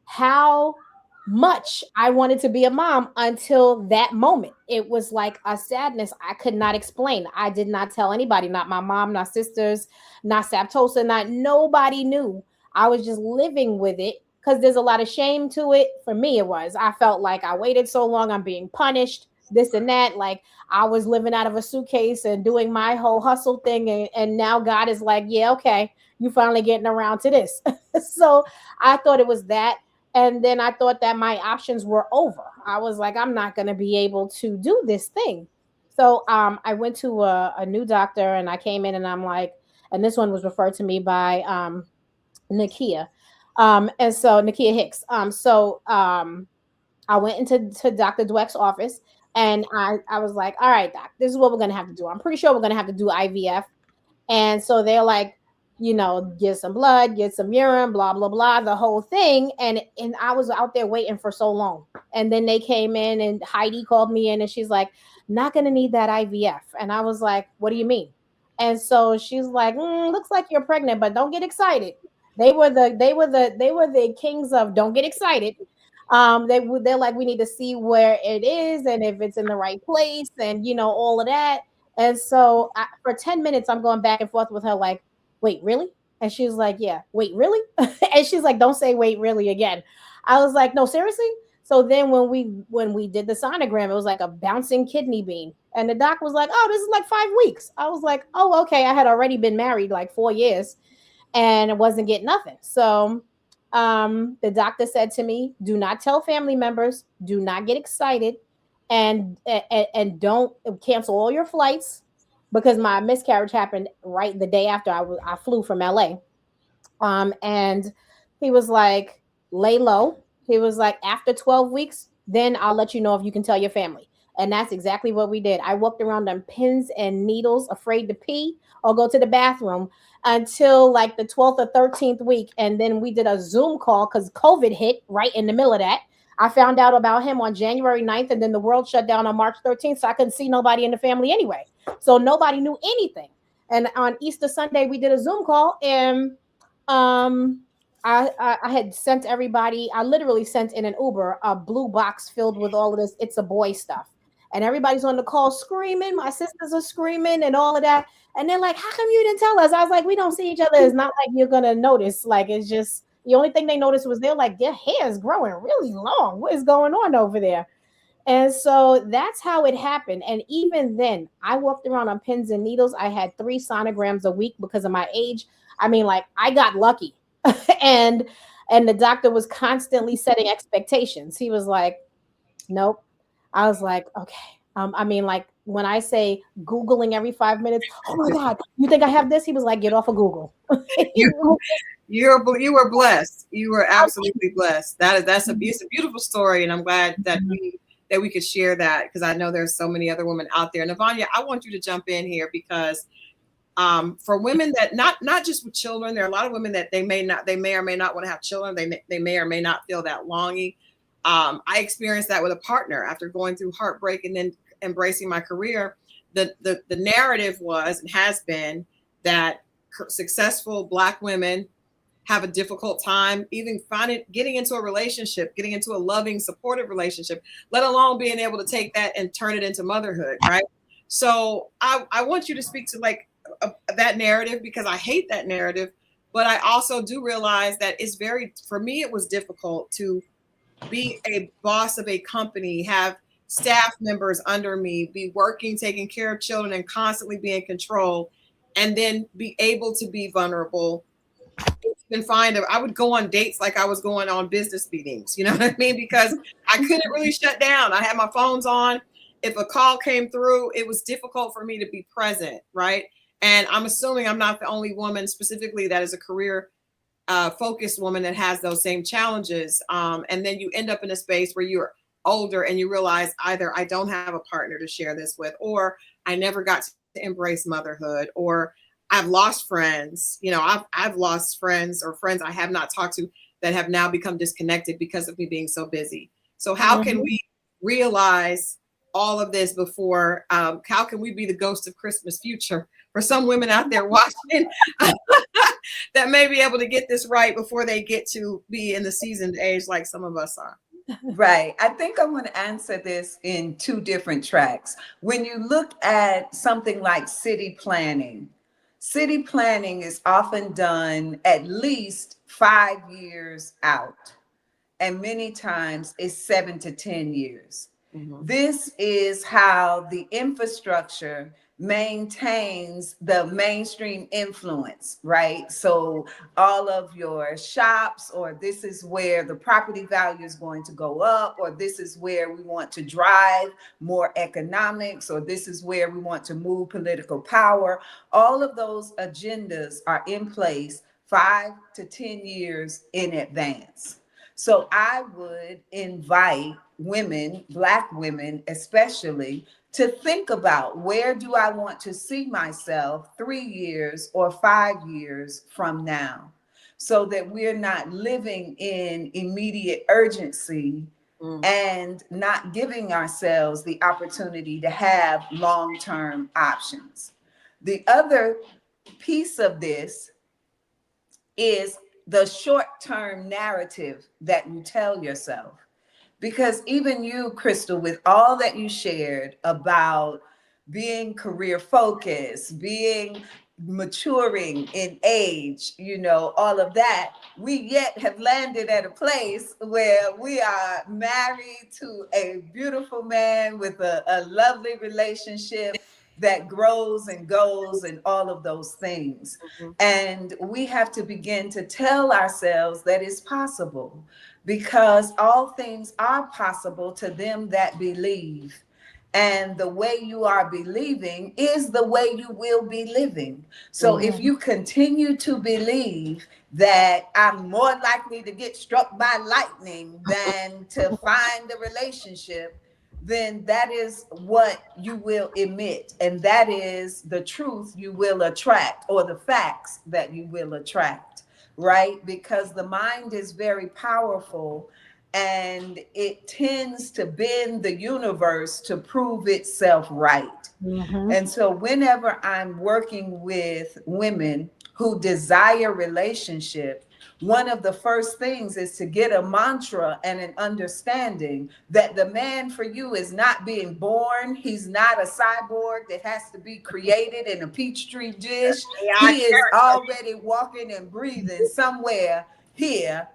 how much I wanted to be a mom until that moment. It was like a sadness I could not explain. I did not tell anybody, not my mom, not sisters, not Saptosa, not nobody knew. I was just living with it because there's a lot of shame to it. For me, it was. I felt like I waited so long, I'm being punished, this and that. Like I was living out of a suitcase and doing my whole hustle thing. And now God is like, "Yeah, okay, you finally getting around to this." So I thought it was that. And then I thought that my options were over. I was like, I'm not going to be able to do this thing. So I went to a new doctor and I came in and I'm like, and this one was referred to me by Nakia. And so Nakia Hicks. I went into Dr. Dweck's office and I was like, "All right, doc, this is what we're going to have to do. I'm pretty sure we're going to have to do IVF." And so they're like, get some blood, get some urine, blah, blah, blah, the whole thing. And I was out there waiting for so long. And then they came in and Heidi called me in and she's like, "Not gonna need that IVF." And I was like, "What do you mean?" And so she's like, "Looks like you're pregnant, but don't get excited." They were the kings of don't get excited. They're like, "We need to see where it is and if it's in the right place and all of that." And so for 10 minutes, I'm going back and forth with her, like, "Wait, really?" And she was like, "Yeah, wait, really?" And she's like, "Don't say wait, really again." I was like, "No, seriously?" So then when we did the sonogram, it was like a bouncing kidney bean. And the doc was like, "Oh, this is like 5 weeks." I was like, "Oh, okay." I had already been married like 4 years and it wasn't getting nothing. So the doctor said to me, "Do not tell family members, do not get excited, and don't cancel all your flights," because my miscarriage happened right the day after I flew from LA. And he was like, "Lay low." He was like, "After 12 weeks, then I'll let you know if you can tell your family." And that's exactly what we did. I walked around on pins and needles, afraid to pee or go to the bathroom until like the 12th or 13th week. And then we did a Zoom call because COVID hit right in the middle of that. I found out about him on January 9th, and then the world shut down on March 13th. So I couldn't see nobody in the family anyway. So nobody knew anything. And on Easter Sunday, we did a Zoom call, and um, I had sent everybody. I literally sent in an Uber a blue box filled with all of this "It's a Boy" stuff, and everybody's on the call screaming. My sisters are screaming and all of that, and they're like, "How come you didn't tell us?" I was like, "We don't see each other. It's not like you're gonna notice. Like, it's just the only thing they noticed was they're like, their hair is growing really long. What is going on over there?" And so that's how it happened. And even then, I walked around on pins and needles. I had 3 sonograms a week because of my age. I mean, like, I got lucky. and and the doctor was constantly setting expectations. He was like, nope. I was like, okay. I mean, like, when I say Googling every 5 minutes, oh my God, you think I have this? He was like, get off of Google. You you were blessed. You were absolutely blessed. It's a beautiful story, and I'm glad that we could share that, because I know there's so many other women out there. Navanya, I want you to jump in here, because for women that not just with children, there are a lot of women that they may or may not want to have children. They may or may not feel that longing. I experienced that with a partner after going through heartbreak and then embracing my career. The narrative was and has been that successful Black women have a difficult time even getting into a relationship, getting into a loving, supportive relationship, let alone being able to take that and turn it into motherhood, right? So I want you to speak to that narrative, because I hate that narrative, but I also do realize that for me, it was difficult to be a boss of a company, have staff members under me, be working, taking care of children, and constantly be in control, and then be able to be vulnerable. I would go on dates like I was going on business meetings, you know what I mean? Because I couldn't really shut down. I had my phones on. If a call came through, it was difficult for me to be present, right? And I'm assuming I'm not the only woman specifically that is a career focused woman that has those same challenges. And then you end up in a space where you're older and you realize either I don't have a partner to share this with, or I never got to embrace motherhood, or I've lost friends. I've lost friends, or friends I have not talked to, that have now become disconnected because of me being so busy. So how can we realize all of this before? How can we be the ghost of Christmas future for some women out there watching that may be able to get this right before they get to be in the seasoned age like some of us are? Right. I think I want to answer this in two different tracks. When you look at something like city planning is often done at least 5 years out, and many times it's 7 to 10 years. Mm-hmm. This is how the infrastructure maintains the mainstream influence, right? So all of your shops, or this is where the property value is going to go up, or this is where we want to drive more economics, or this is where we want to move political power. All of those agendas are in place 5 to 10 years in advance. So I would invite women, Black women especially, to think about, where do I want to see myself 3 years or 5 years from now? So that we're not living in immediate urgency and not giving ourselves the opportunity to have long-term options. The other piece of this is the short-term narrative that you tell yourself. Because even you, Crystal, with all that you shared about being career focused, being maturing in age, all of that, we yet have landed at a place where we are married to a beautiful man with a lovely relationship that grows and goes and all of those things. Mm-hmm. And we have to begin to tell ourselves that it's possible, because all things are possible to them that believe. And the way you are believing is the way you will be living. So if you continue to believe that I'm more likely to get struck by lightning than to find a relationship, then that is what you will emit. And that is the truth you will attract, or the facts that you will attract, right? Because the mind is very powerful. and it tends to bend the universe to prove itself right. Mm-hmm. And so, whenever I'm working with women who desire relationship, one of the first things is to get a mantra and an understanding that the man for you is not being born. He's not a cyborg that has to be created in a Peachtree dish. AI He is already walking and breathing somewhere here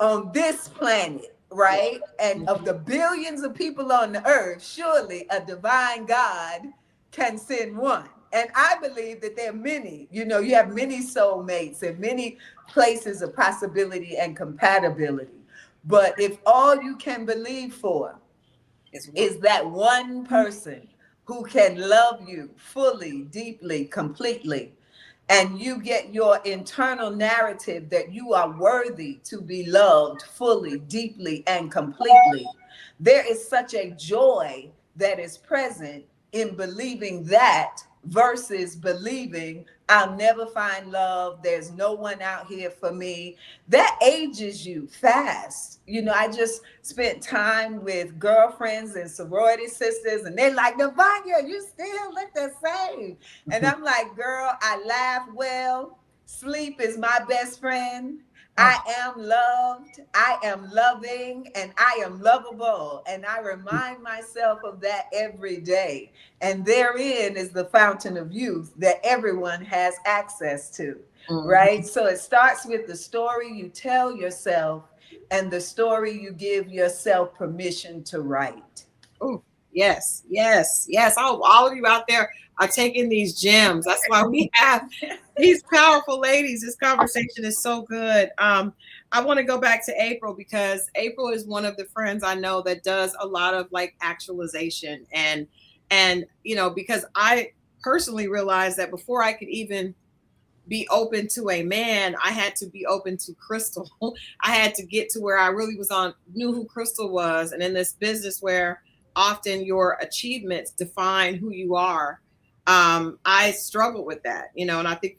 on this planet, right? And of the billions of people on the earth, surely a divine God can send one. And I believe that there are many, you know, you have many soulmates and many places of possibility and compatibility. But if all you can believe for is that one person who can love you fully, deeply, completely, and you get your internal narrative that you are worthy to be loved fully, deeply, and completely, there is such a joy that is present in believing that versus believing I'll never find love. There's no one out here for me. That ages you fast. You know, I just spent time with girlfriends and sorority sisters, and they're like, Navanya, you still look the same. And I'm like, girl, I laugh well. Sleep is my best friend. I am loved, I am loving, and I am lovable. And I remind myself of that every day. And therein is the fountain of youth that everyone has access to, right? So it starts with the story you tell yourself and the story you give yourself permission to write. Oh, yes, yes, yes. All of you out there are taking these gems. That's why we have these powerful ladies. This conversation is so good. I want to go back to April because April is one of the friends I know that does a lot of like actualization and you know, because I personally realized that before I could even be open to a man, I had to be open to Crystal. I had to get to where I really knew who Crystal was. And in this business where often your achievements define who you are, I struggled with that, you know, and I think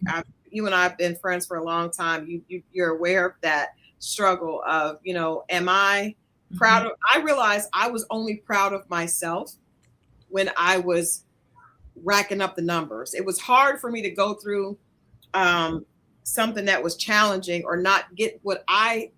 you and I have been friends for a long time. You're aware of that struggle of, you know, am I proud of, I realized I was only proud of myself when I was racking up the numbers. It was hard for me to go through something that was challenging or not get what I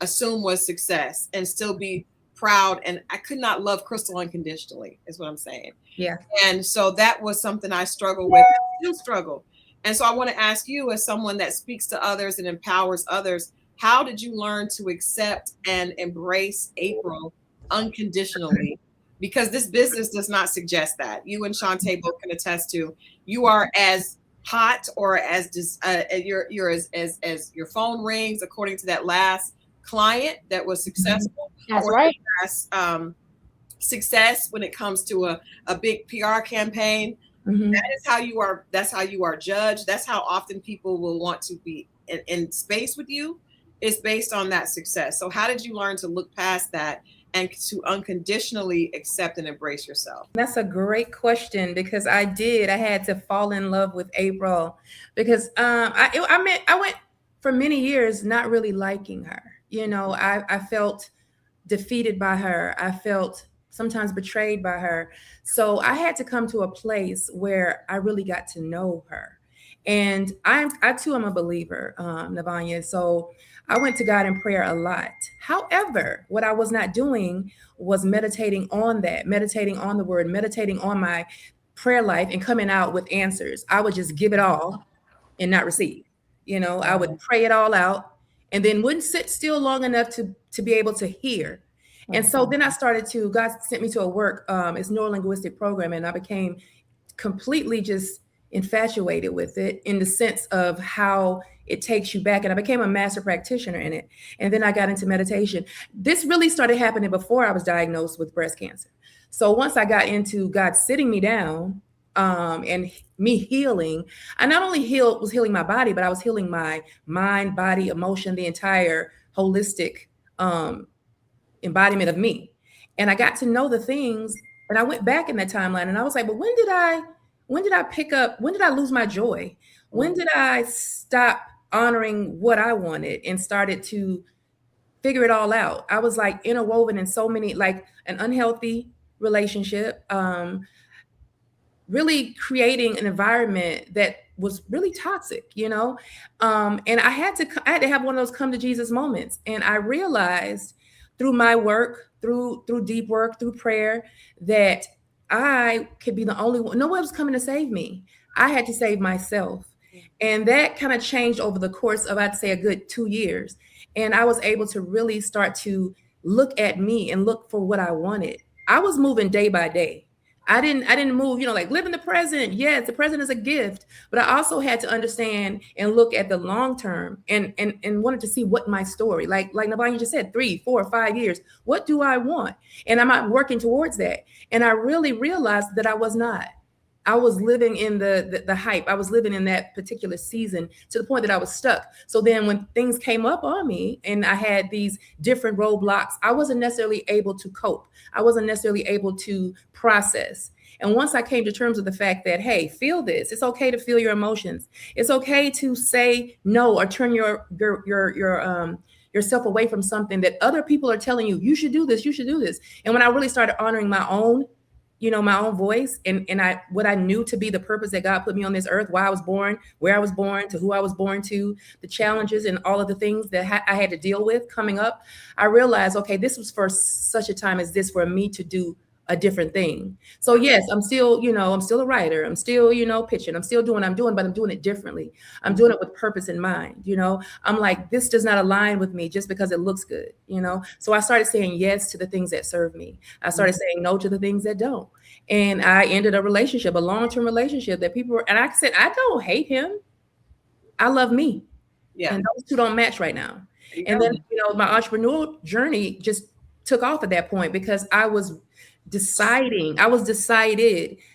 assume was success and still be proud. And I could not love Crystal unconditionally, is what I'm saying. Yeah. And so that was something I struggle with, still struggle. And so I want to ask you, as someone that speaks to others and empowers others, how did you learn to accept and embrace April unconditionally? Because this business does not suggest that. You and Shantae both can attest to. You are as hot or as you're as your phone rings according to that last client that was successful. That's or right. Success when it comes to a big PR campaign. That is how you are. That's how you are judged. That's how often people will want to be in space with you. Is based on that success. So how did you learn to look past that and to unconditionally accept and embrace yourself? That's a great question because I had to fall in love with April because I went for many years not really liking her. You know, I felt defeated by her. I felt sometimes betrayed by her. So I had to come to a place where I really got to know her. And I too am a believer, Navanya. So I went to God in prayer a lot. However, what I was not doing was meditating on that, meditating on the word, meditating on my prayer life and coming out with answers. I would just give it all and not receive. You know, I would pray it all out and then wouldn't sit still long enough to be able to hear. And so then God sent me to a work, it's neurolinguistic program, and I became completely just infatuated with it in the sense of how it takes you back. And I became a master practitioner in it. And then I got into meditation. This really started happening before I was diagnosed with breast cancer. So once I got into God sitting me down and me healing, I not only was healing my body, but I was healing my mind, body, emotion, the entire holistic embodiment of me. And I got to know the things, and I went back in that timeline and I was like, but when did I lose my joy? When did I stop honoring what I wanted and started to figure it all out. I was like interwoven in so many, like an unhealthy relationship, really creating an environment that was really toxic, you know. And I had to have one of those come to Jesus moments, and I realized through my work, through deep work, through prayer, that I could be the only one. No one was coming to save me. I had to save myself. And that kind of changed over the course of, I'd say, a good 2 years. And I was able to really start to look at me and look for what I wanted. I was moving day by day. I didn't move, like live in the present. Yes, the present is a gift, but I also had to understand and look at the long term, and wanted to see what my story, like Navanya just said, 3, 4, 5 years. What do I want? And am I working towards that? And I really realized that I was not. I was living in the hype. I was living in that particular season to the point that I was stuck. So then when things came up on me and I had these different roadblocks, I wasn't necessarily able to cope. I wasn't necessarily able to process. And once I came to terms with the fact that, hey, feel this. It's okay to feel your emotions. It's okay to say no or turn yourself away from something that other people are telling you, you should do this, you should do this. And when I really started honoring my own, my own voice, and what I knew to be the purpose that God put me on this earth, why I was born, where I was born, to who I was born to, the challenges and all of the things that I had to deal with coming up, I realized, okay, this was for such a time as this for me to do a different thing. So yes, I'm still a writer. I'm still, pitching. I'm still doing what I'm doing, but I'm doing it differently. I'm doing it with purpose in mind. I'm like, this does not align with me just because it looks good, So I started saying yes to the things that serve me. I started saying no to the things that don't. And I ended a relationship, a long-term relationship that people were, and I said, I don't hate him. I love me. Yeah. And those two don't match right now. And then, my entrepreneurial journey just took off at that point because I was decided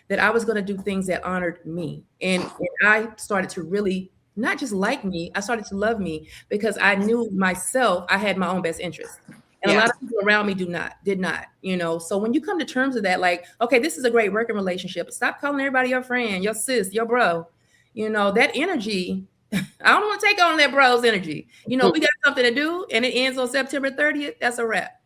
that I was going to do things that honored me. And I started to really not just like me, I started to love me because I knew myself, I had my own best interest. And a lot of people around me did not, So when you come to terms with that, like, okay, this is a great working relationship. Stop calling everybody your friend, your sis, your bro. That energy, I don't want to take on that bro's energy. We got something to do and it ends on September 30th. That's a wrap.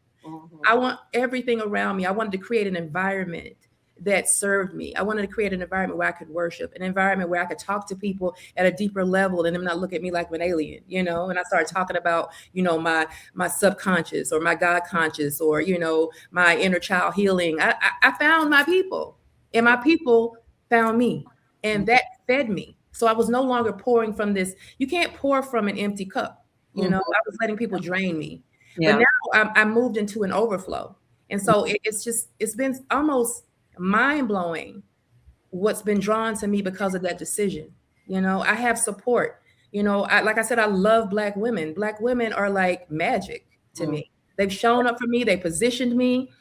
I want everything around me. I wanted to create an environment that served me. I wanted to create an environment where I could worship, an environment where I could talk to people at a deeper level and them not look at me like I'm an alien, And I started talking about, my subconscious or my God conscious or, my inner child healing. I found my people and my people found me and that fed me. So I was no longer pouring from this. You can't pour from an empty cup. I was letting people drain me. Yeah. But now I moved into an overflow. And so it's been almost mind-blowing what's been drawn to me because of that decision. I have support. Like I said, I love Black women. Black women are like magic to me. They've shown up for me. They positioned me.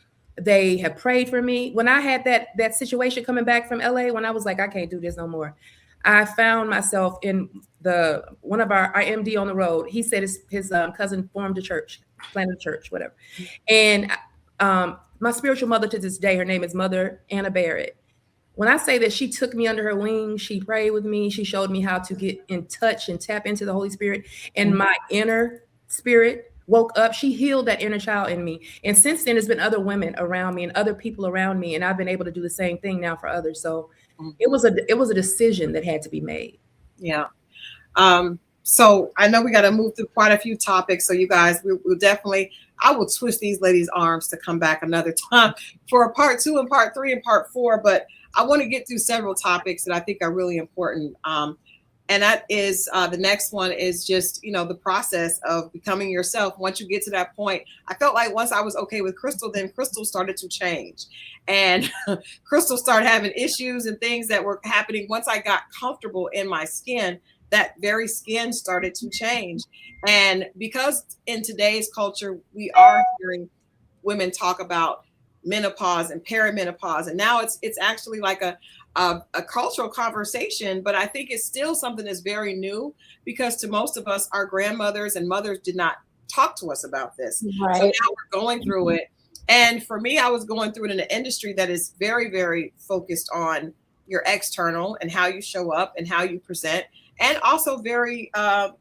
They have prayed for me. When I had that situation coming back from LA, when I was like, I can't do this no more, I found myself in one of our MD on the road. He said his cousin formed a church, planted a church, whatever. And my spiritual mother to this day, her name is Mother Anna Barrett. When I say that she took me under her wing, she prayed with me, she showed me how to get in touch and tap into the Holy Spirit, and my inner spirit woke up. She healed that inner child in me. And since then, there's been other women around me and other people around me, and I've been able to do the same thing now for others. So it was a decision that had to be made. Yeah. So I know we got to move through quite a few topics. So you guys, we'll definitely, I will twist these ladies' arms to come back another time for a part 2 and part 3 and part 4. But I want to get through several topics that I think are really important. And that is the next one is just, the process of becoming yourself. Once you get to that point, I felt like once I was okay with Crystal, then Crystal started to change. And Crystal started having issues and things that were happening. Once I got comfortable in my skin, that very skin started to change. And because in today's culture, we are hearing women talk about menopause and perimenopause. And now it's actually like a cultural conversation, but I think it's still something that's very new because to most of us, our grandmothers and mothers did not talk to us about this. Right. So now we're going through it. And for me, I was going through it in an industry that is very, very focused on your external and how you show up and how you present, and also very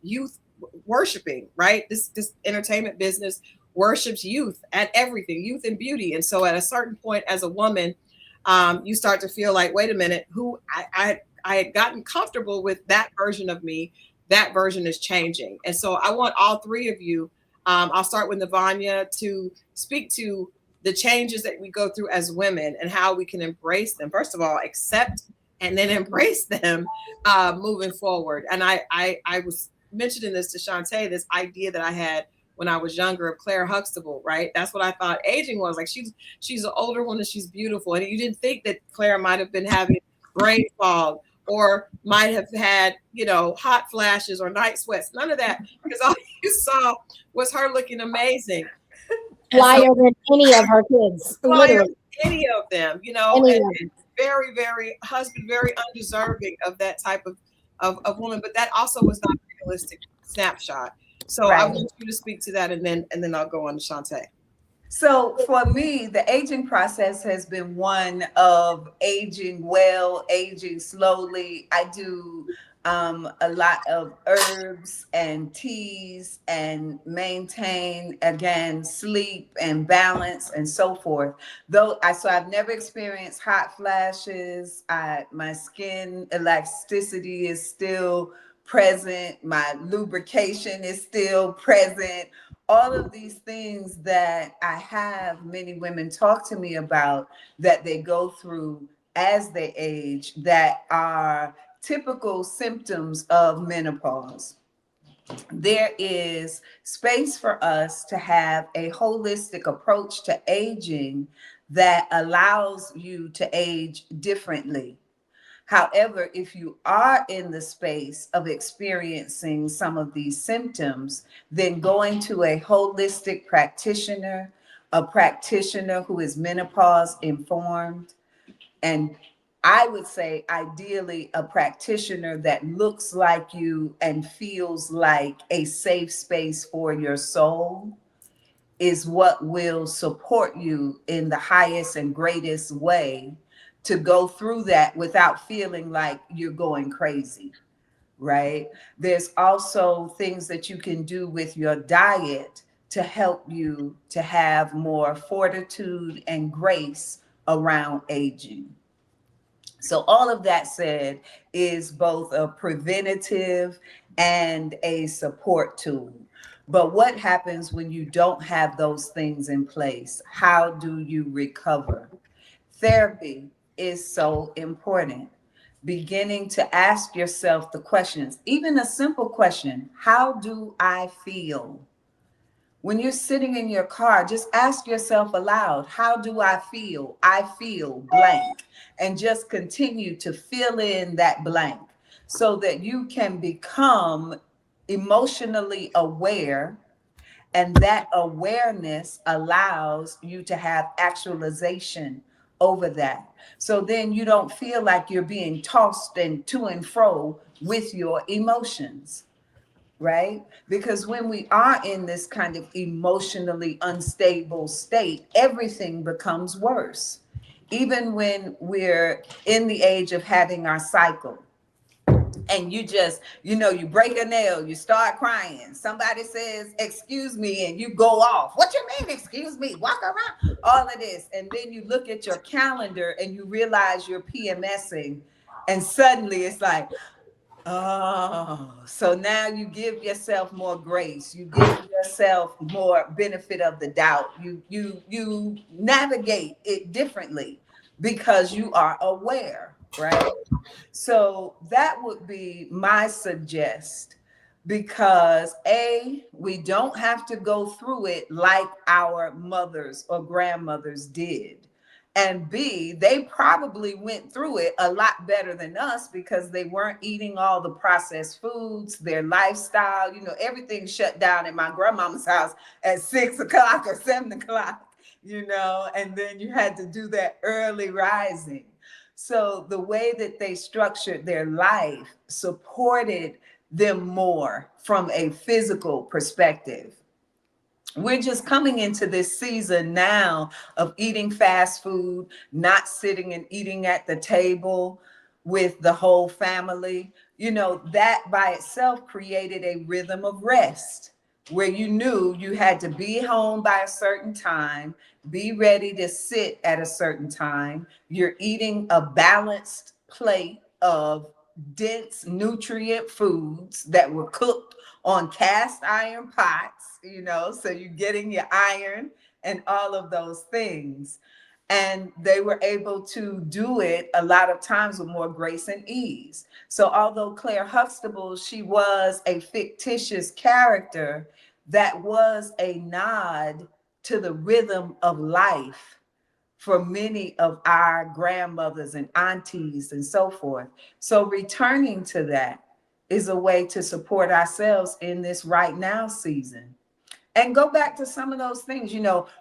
youth worshiping, right? This entertainment business worships youth and everything, youth and beauty. And so at a certain point as a woman, you start to feel like, wait a minute, who I had gotten comfortable with that version of me. That version is changing. And so I want all three of you, I'll start with Navanya, to speak to the changes that we go through as women and how we can embrace them. First of all, accept and then embrace them moving forward. And I was mentioning this to Shantae, this idea that I had when I was younger of Claire Huxtable, right? That's what I thought aging was. Like she's an older woman and she's beautiful. And you didn't think that Claire might have been having brain fog or might have had, hot flashes or night sweats. None of that, because all you saw was her looking amazing. Flyer than any of her kids, literally. Any of them, and very, very husband, very undeserving of that type of woman. But that also was not a realistic snapshot. So Right. I want you to speak to that, and then I'll go on to Shantae. So for me, the aging process has been one of aging well, aging slowly. I do a lot of herbs and teas and maintain, again, sleep and balance and so forth. So I've never experienced hot flashes. My skin elasticity is still present. My lubrication is still present. All of these things that I have many women talk to me about that they go through as they age that are typical symptoms of menopause. There is space for us to have a holistic approach to aging that allows you to age differently. However, if you are in the space of experiencing some of these symptoms, then going to a holistic practitioner, a practitioner who is menopause informed, and I would say ideally a practitioner that looks like you and feels like a safe space for your soul is what will support you in the highest and greatest way to go through that without feeling like you're going crazy, right? There's also things that you can do with your diet to help you to have more fortitude and grace around aging. So all of that said is both a preventative and a support tool. But what happens when you don't have those things in place? How do you recover? Therapy is so important. Beginning to ask yourself the questions, even a simple question, how do I feel? When you're sitting in your car, just ask yourself aloud, how do I feel? I feel blank. And just continue to fill in that blank so that you can become emotionally aware. And that awareness allows you to have actualization over that. So then you don't feel like you're being tossed and to and fro with your emotions, right? Because when we are in this kind of emotionally unstable state, everything becomes worse. Even when we're in the age of having our cycle, and you just, you break a nail, you start crying, somebody says, excuse me, and you go off. What you mean, excuse me? Walk around, all of this. And then you look at your calendar and you realize you're PMSing. And suddenly it's like, oh, so now you give yourself more grace. You give yourself more benefit of the doubt. You navigate it differently because you are aware, right? So that would be my suggest, because we don't have to go through it like our mothers or grandmothers did. And B, they probably went through it a lot better than us because they weren't eating all the processed foods, their lifestyle, everything shut down at my grandmama's house at 6 o'clock or 7 o'clock, and then you had to do that early rising. So the way that they structured their life supported them more from a physical perspective. We're just coming into this season now of eating fast food, not sitting and eating at the table with the whole family. that by itself created a rhythm of rest where you knew you had to be home by a certain time, be ready to sit at a certain time. You're eating a balanced plate of dense nutrient foods that were cooked on cast iron pots, so you're getting your iron and all of those things. And they were able to do it a lot of times with more grace and ease. So although Claire Huxtable, she was a fictitious character, that was a nod to the rhythm of life for many of our grandmothers and aunties and so forth. So returning to that is a way to support ourselves in this right now season. And go back to some of those things,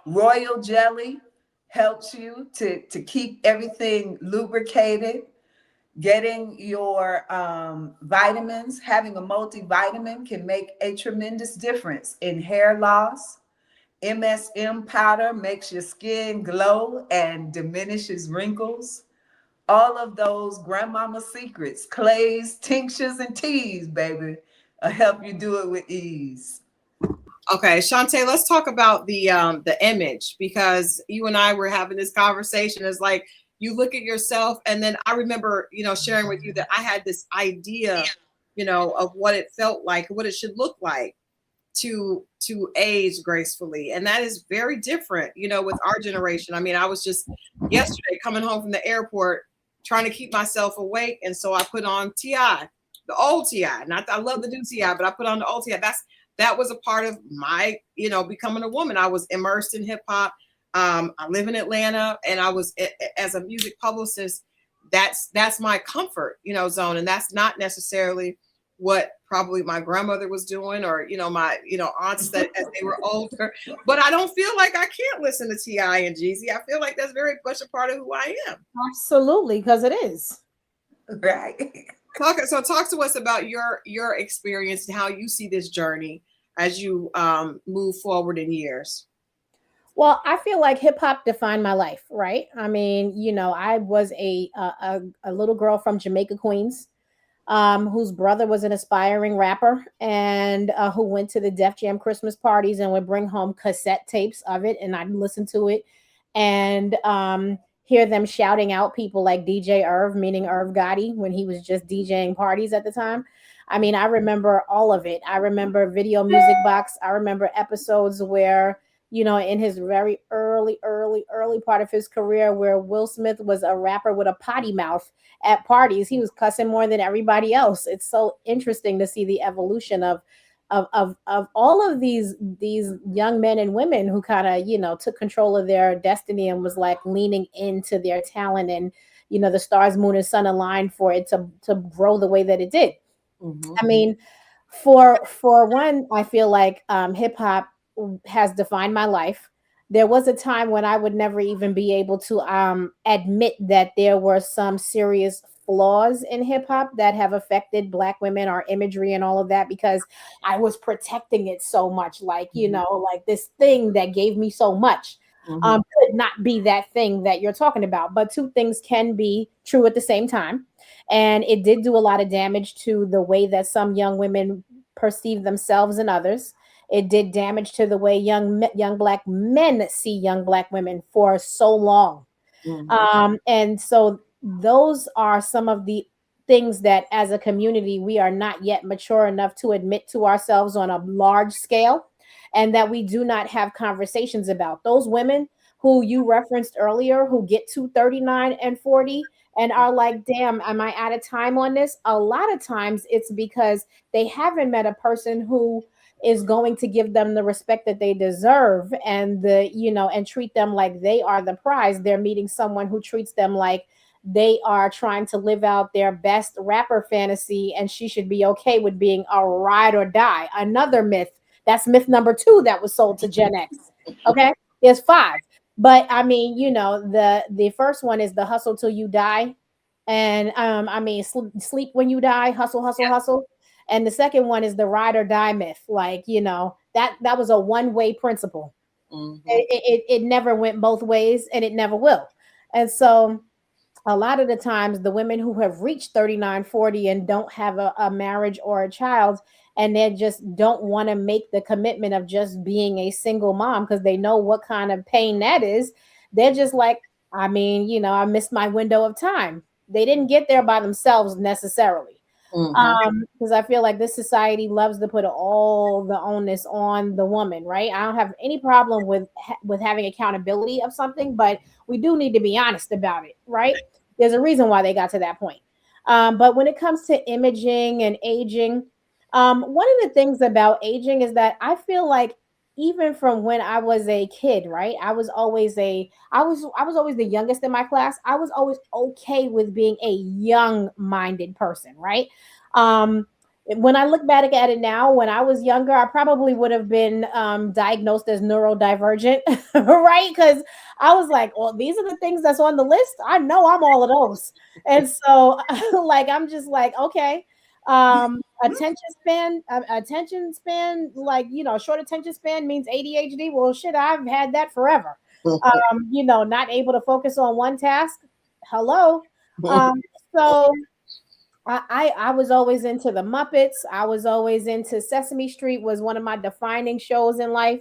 royal jelly helps you to keep everything lubricated. Getting your vitamins, having a multivitamin can make a tremendous difference in hair loss. MSM powder makes your skin glow and diminishes wrinkles. All of those grandmama secrets, clays, tinctures, and teas, baby, will help you do it with ease. Okay, Shantae, let's talk about the image, because you and I were having this conversation. It's like you look at yourself, and then I remember, sharing with you that I had this idea, of what it felt like, what it should look like to age gracefully, and that is very different, with our generation. I mean, I was just yesterday coming home from the airport trying to keep myself awake, and so I put on Ti, the old Ti. Not I love the new Ti, but I put on the old Ti. That was a part of my, becoming a woman. I was immersed in hip hop. I live in Atlanta, and I was, as a music publicist, that's my comfort, zone, and that's not necessarily what probably my grandmother was doing, or my aunts that as they were older. But I don't feel like I can't listen to Ti and Jeezy. I feel like that's very much a part of who I am. Absolutely, because it is. Right. Talk to us about your experience and how you see this journey as you move forward in years. Well, I feel like hip hop defined my life, right? I mean, I was a little girl from Jamaica, Queens, whose brother was an aspiring rapper, and who went to the Def Jam Christmas parties and would bring home cassette tapes of it, and I'd listen to it and hear them shouting out people like DJ Irv, meaning Irv Gotti, when he was just DJing parties at the time. I mean, I remember all of it. I remember Video Music Box. I remember episodes where, in his very early part of his career, where Will Smith was a rapper with a potty mouth at parties. He was cussing more than everybody else. It's so interesting to see the evolution of all of these young men and women who kind of, took control of their destiny and was like leaning into their talent, and the stars, moon, and sun aligned for it to grow the way that it did. Mm-hmm. I mean, for one, I feel like hip hop has defined my life. There was a time when I would never even be able to admit that there were some serious flaws in hip hop that have affected Black women, our imagery and all of that, because I was protecting it so much. Like, like this thing that gave me so much could not be that thing that you're talking about. But two things can be true at the same time. And it did do a lot of damage to the way that some young women perceive themselves and others. It did damage to the way young Black men see young Black women for so long. And so those are some of the things that as a community we are not yet mature enough to admit to ourselves on a large scale, and that we do not have conversations about. Those women who you referenced earlier, who get to 39 and 40 and are like, damn, am I out of time on this? A lot of times it's because they haven't met a person who is going to give them the respect that they deserve, and and treat them like they are the prize. They're meeting someone who treats them like they are trying to live out their best rapper fantasy, and she should be okay with being a ride or die. Another myth. That's myth number 2 that was sold to Gen X. Okay, there's 5. But I mean, the first one is the hustle till you die, and I mean, sleep when you die, hustle, hustle, hustle. And the second one is the ride or die myth. Like, that was a one-way principle. It never went both ways, and it never will. And so a lot of the times the women who have reached 39, 40 and don't have a marriage or a child, and they just don't want to make the commitment of just being a single mom because they know what kind of pain that is. They're just like, I mean, I missed my window of time. They didn't get there by themselves necessarily. Mm-hmm. Because I feel like this society loves to put all the onus on the woman, right? I don't have any problem with having accountability of something, but we do need to be honest about it, right? There's a reason why they got to that point. But when it comes to imaging and aging, one of the things about aging is that I feel like even from when I was a kid, right? I was always the youngest in my class. I was always okay with being a young minded person, right? Um, when I look back at it now, when I was younger, I probably would have been diagnosed as neurodivergent, right? Because I was like, well, these are the things that's on the list. I know I'm all of those. And so, like, I'm just like, okay. Attention span, like, short attention span means ADHD. Well, shit, I've had that forever. Not able to focus on one task. Hello. So I was always into the Muppets. I was always into Sesame Street was one of my defining shows in life.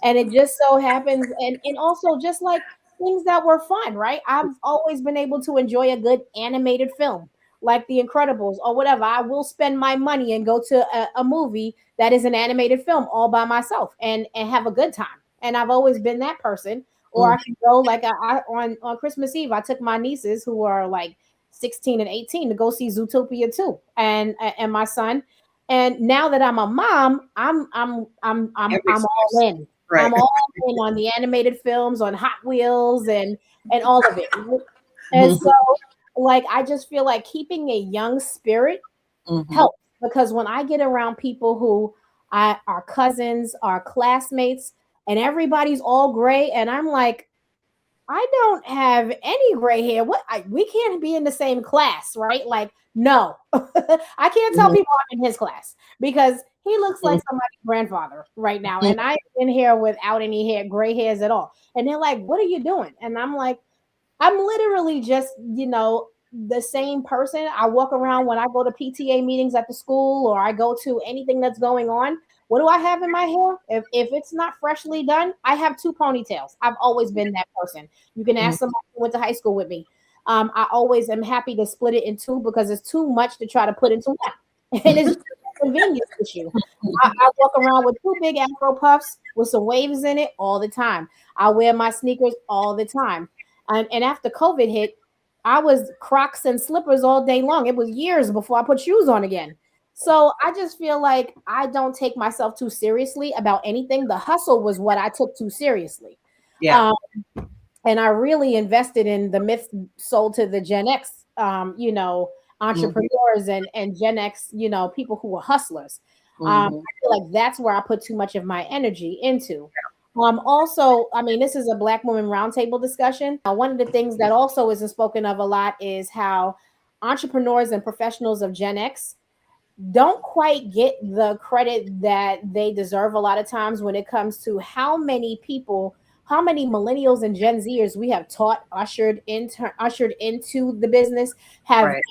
And it just so happens, and also just like things that were fun, right? I've always been able to enjoy a good animated film like The Incredibles or whatever. I will spend my money and go to a movie that is an animated film all by myself and have a good time. And I've always been that person. Or I can go like on Christmas Eve, I took my nieces who are like 16 and 18 to go see Zootopia 2 and my son. And now that I'm a mom, I'm all Excuse. in. Right. I'm all in on the animated films, on Hot Wheels and all of it. And so like I just feel like keeping a young spirit Mm-hmm. helps because when I get around people who are cousins, are classmates, and everybody's all gray, and I'm like, I don't have any gray hair. We can't be in the same class, right? Like, no, I can't tell people I'm in his class because he looks like somebody's grandfather right now, and I'm in here without any hair, gray hairs at all. And they're like, "What are you doing?" And I'm like, I'm literally just, the same person. I walk around when I go to PTA meetings at the school or I go to anything that's going on. What do I have in my hair? If it's not freshly done, I have two ponytails. I've always been that person. You can ask somebody who went to high school with me. I always am happy to split it in two because it's too much to try to put into one. And it's just a convenience issue. I walk around with two big afro puffs with some waves in it all the time. I wear my sneakers all the time. And after COVID hit, I was Crocs and slippers all day long. It was years before I put shoes on again. So I just feel like I don't take myself too seriously about anything. The hustle was what I took too seriously. Yeah. Um, and I really invested in the myth sold to the Gen X, entrepreneurs and Gen X, people who were hustlers. I feel like that's where I put too much of my energy into. Also, I mean, this is a Black woman roundtable discussion. One of the things that also isn't spoken of a lot is how entrepreneurs and professionals of Gen X don't quite get the credit that they deserve a lot of times when it comes to how many people, how many millennials and Gen Zers we have taught, ushered into the business, have Right.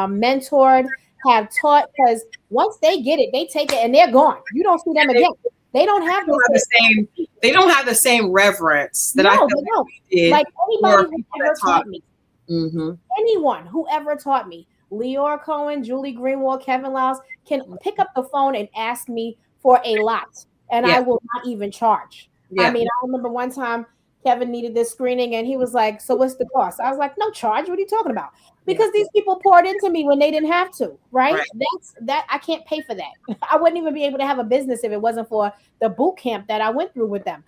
mentored, have taught, because once they get it, they take it and they're gone. You don't see them again. They don't have Don't have the same. They don't have the same reverence that I No, feel they like don't. we did Like for anybody who people ever that taught. taught me, Mm-hmm. anyone who ever taught me, Leora Cohen, Julie Greenwald, Kevin Lyles, can pick up the phone and ask me for a lot, and Yeah. I will not even charge. I Yeah. mean, I remember one time Kevin needed this screening, and he was like, "So what's the cost?" I was like, "No charge. What are you talking about?" Yeah. Because these people poured into me when they didn't have to, right? Right. That I can't pay for that. I wouldn't even be able to have a business if it wasn't for the boot camp that I went through with them.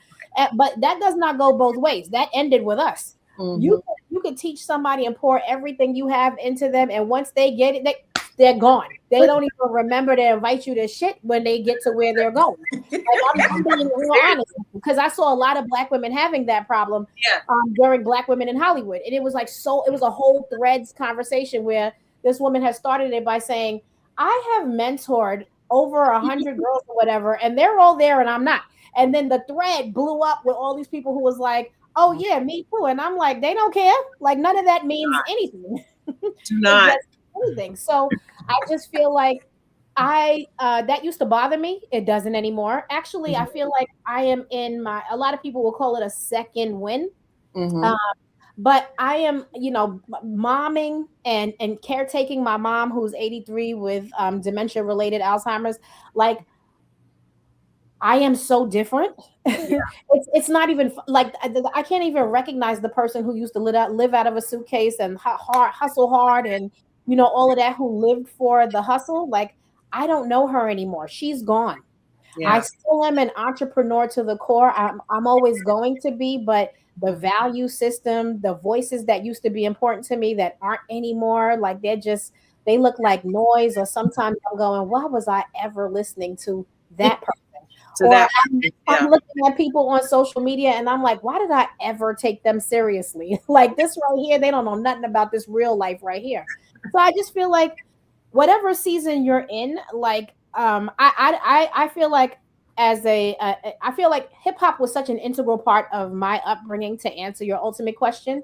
But that does not go both ways. That ended with us. Mm-hmm. You could teach somebody and pour everything you have into them, and once they get it, they're gone. They don't even remember to invite you to shit when they get to where they're going. Like I'm being real honest because I saw a lot of Black women having that problem Yeah. during Black women in Hollywood, and it was like it was a whole threads conversation where this woman has started it by saying, "I have mentored over 100 girls or whatever, and they're all there, and I'm not." And then the thread blew up with all these people who was like, oh yeah, me too. And I'm like, they don't care. Like none of that means anything. Do It not. doesn't mean anything. So I just feel like I that used to bother me. It doesn't anymore. Actually, I Mhm. feel like I am in my, a lot of people will call it a second win. Mhm. Um, but I am, momming and caretaking my mom who's 83 with dementia related Alzheimer's. Like I am so different. It's not even like I can't even recognize the person who used to live out of a suitcase and hustle hard and all of that, who lived for the hustle. Like I don't know her anymore. She's gone. I Yeah. still am an entrepreneur to the core. I'm always going to be, but the value system, the voices that used to be important to me that aren't anymore, like they look like noise. Or sometimes I'm going, why was I ever listening to that person? To Or that. I'm Yeah. looking at people on social media and I'm like, why did I ever take them seriously? Like this right here, they don't know nothing about this real life right here. So I just feel like whatever season you're in, like I feel like I feel like hip hop was such an integral part of my upbringing. To answer your ultimate question,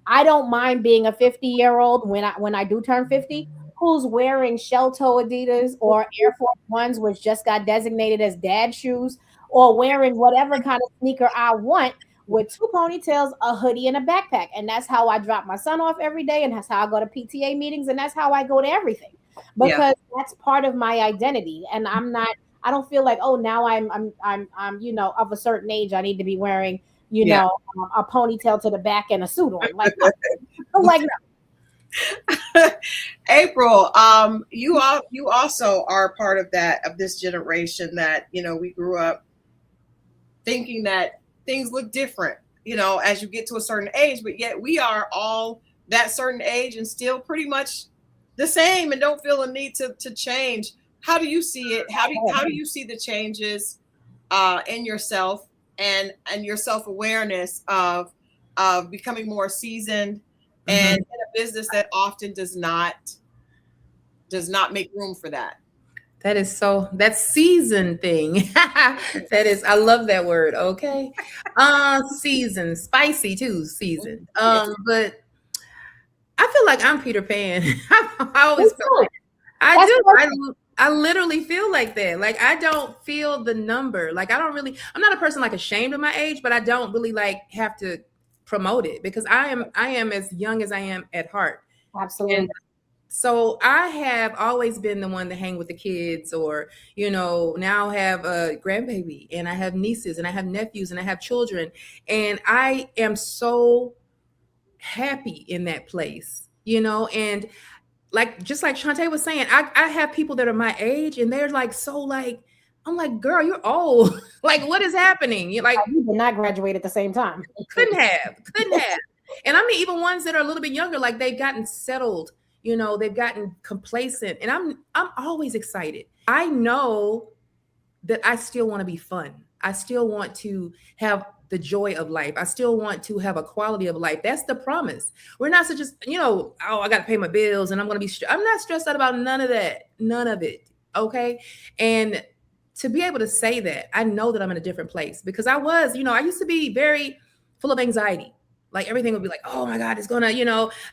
I don't mind being a 50-year-old when I do turn 50, who's wearing shell toe Adidas or Air Force Ones, which just got designated as dad shoes, or wearing whatever kind of sneaker I want with two ponytails, a hoodie, and a backpack. And that's how I drop my son off every day, and that's how I go to PTA meetings, and that's how I go to everything, Yeah. because that's part of my identity. And I don't feel like, oh, now I'm of a certain age, I need to be wearing Yeah. a ponytail to the back and a suit on. Like no. Like no. April, you also are part of this generation that we grew up thinking that things look different, as you get to a certain age, but yet we are all that certain age and still pretty much the same and don't feel a need to change. How do you see it? How do you see the changes in yourself and your self-awareness of becoming more seasoned and Mhm. in a business that often does not make room for that? That is so, that season thing. That is, I love that word. Okay. Season, spicy too, season. Yeah. But I feel like I'm Peter Pan. I Me always felt too. like I That's do. perfect. I literally feel like that. Like I don't feel the number. Like I don't really, I'm not a person like ashamed of my age, but I don't really like have to promote it because I am as young as I am at heart. And Absolutely. so I have always been the one to hang with the kids, or now have a grandbaby, and I have nieces, and I have nephews, and I have children, and I am so happy in that place, and like just like Shantae was saying, I have people that are my age, and they're like so like I'm like, girl, you're old. Like, what is happening? You're like, We did not graduate at the same time. couldn't have. And I mean, even ones that are a little bit younger, like they've gotten settled, they've gotten complacent. And I'm always excited. I know that I still want to be fun. I still want to have the joy of life. I still want to have a quality of life. That's the promise. We're not so just, oh, I got to pay my bills and I'm going to be, I'm not stressed out about none of that. None of it. Okay. And to be able to say that, I know that I'm in a different place because I was, I used to be very full of anxiety. Like everything would be like, oh my God, it's gonna,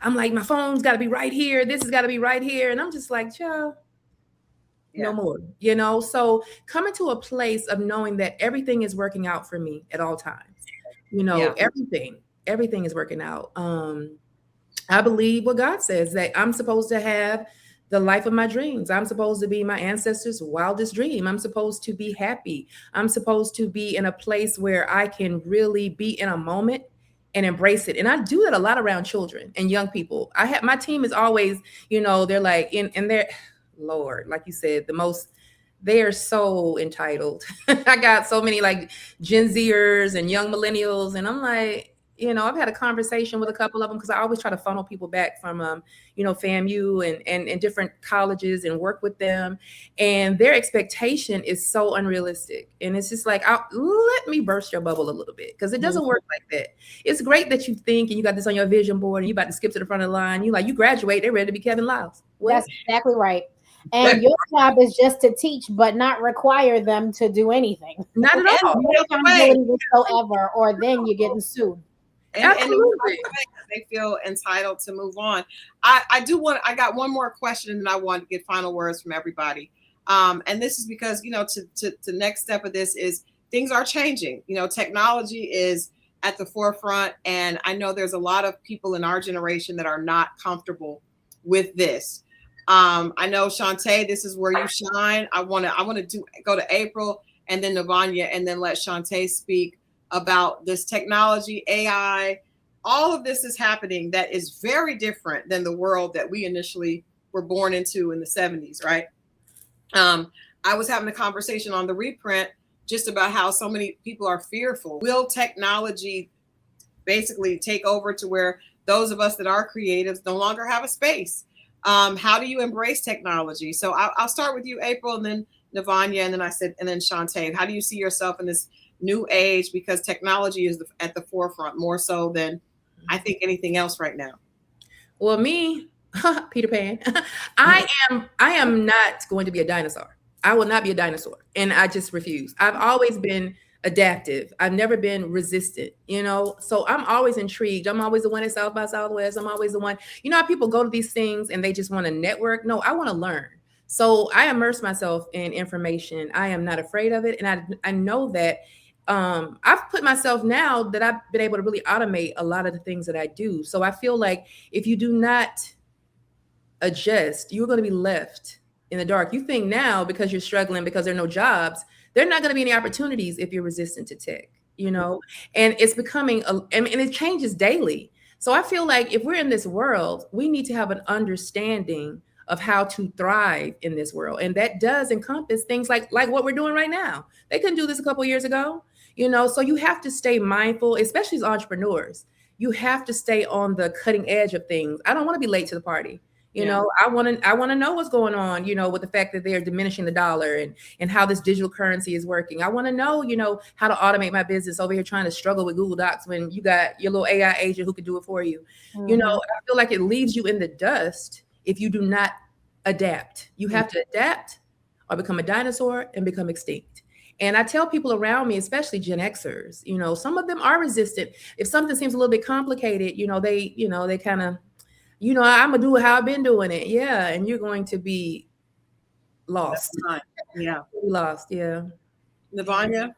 I'm like, my phone's got to be right here. This has got to be right here. And I'm just like, child, no Yeah. more, so coming to a place of knowing that everything is working out for me at all times, Yeah. everything is working out. I believe what God says, that I'm supposed to have the life of my dreams. I'm supposed to be my ancestors' wildest dream. I'm supposed to be happy. I'm supposed to be in a place where I can really be in a moment and embrace it. And I do that a lot around children and young people. I have, my team is always, they're like in their Lord, like you said, they are so entitled. I got so many like Gen Zers and young millennials, and I'm like, I've had a conversation with a couple of them because I always try to funnel people back from, FAMU and different colleges and work with them. And their expectation is so unrealistic. And it's just like, let me burst your bubble a little bit because it doesn't work like that. It's great that you think and you got this on your vision board and you about to skip to the front of the line. You graduate, they're ready to be Kevin Lyles. What? That's exactly right. And your job is just to teach, but not require them to do anything. Not at all. No accountability whatsoever, or then you're getting sued. And Absolutely. they feel entitled to move on. I got one more question and I want to get final words from everybody. And this is because, to next step of this is things are changing. Technology is at the forefront. And I know there's a lot of people in our generation that are not comfortable with this. I know Shantae, this is where you shine. I want to go to April and then Navanya and then let Shantae speak about this technology, AI. All of this is happening that is very different than the world that we initially were born into in the 70s, right? I was having a conversation on the reprint just about how so many people are fearful. Will technology basically take over to where those of us that are creatives no longer have a space? How do you embrace technology? So I'll start with you, April, and then Navanya, and then Shantae. How do you see yourself in this new age? Because technology is at the forefront more so than I think anything else right now. Well, me, Peter Pan, I am not going to be a dinosaur. I will not be a dinosaur. And I just refuse. I've always been adaptive. I've never been resistant, So I'm always intrigued. I'm always the one at South by Southwest. I'm always the one. How people go to these things and they just want to network. No, I want to learn. So I immerse myself in information. I am not afraid of it. And I know that I've put myself now that I've been able to really automate a lot of the things that I do. So I feel like if you do not adjust, you're going to be left in the dark. You think now because you're struggling because there are no jobs, there are not going to be any opportunities if you're resistant to tech. And it's becoming, and it changes daily. So I feel like if we're in this world, we need to have an understanding of how to thrive in this world. And that does encompass things like what we're doing right now. They couldn't do this a couple of years ago. So you have to stay mindful, especially as entrepreneurs. You have to stay on the cutting edge of things. I don't want to be late to the party. I want to know what's going on, with the fact that they're diminishing the dollar and how this digital currency is working. I want to know, how to automate my business over here trying to struggle with Google Docs when you got your little AI agent who can do it for you. I feel like it leaves you in the dust if you do not adapt. You have to adapt or become a dinosaur and become extinct. And I tell people around me, especially Gen Xers, some of them are resistant. If something seems a little bit complicated, they kind of, I'm gonna do it how I've been doing it. Yeah. And you're going to be lost. Yeah. Lost. Yeah. Navanya?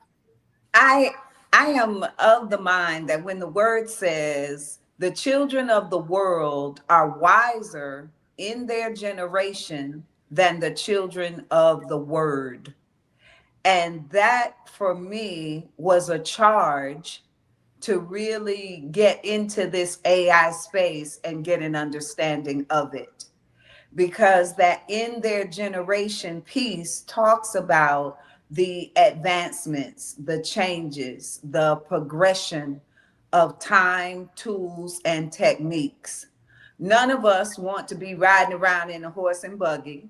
I I am of the mind that when the word says the children of the world are wiser in their generation than the children of the word. And that for me was a charge to really get into this AI space and get an understanding of it, because that in their generation piece talks about the advancements, the changes, the progression of time, tools, and techniques. None of us want to be riding around in a horse and buggy,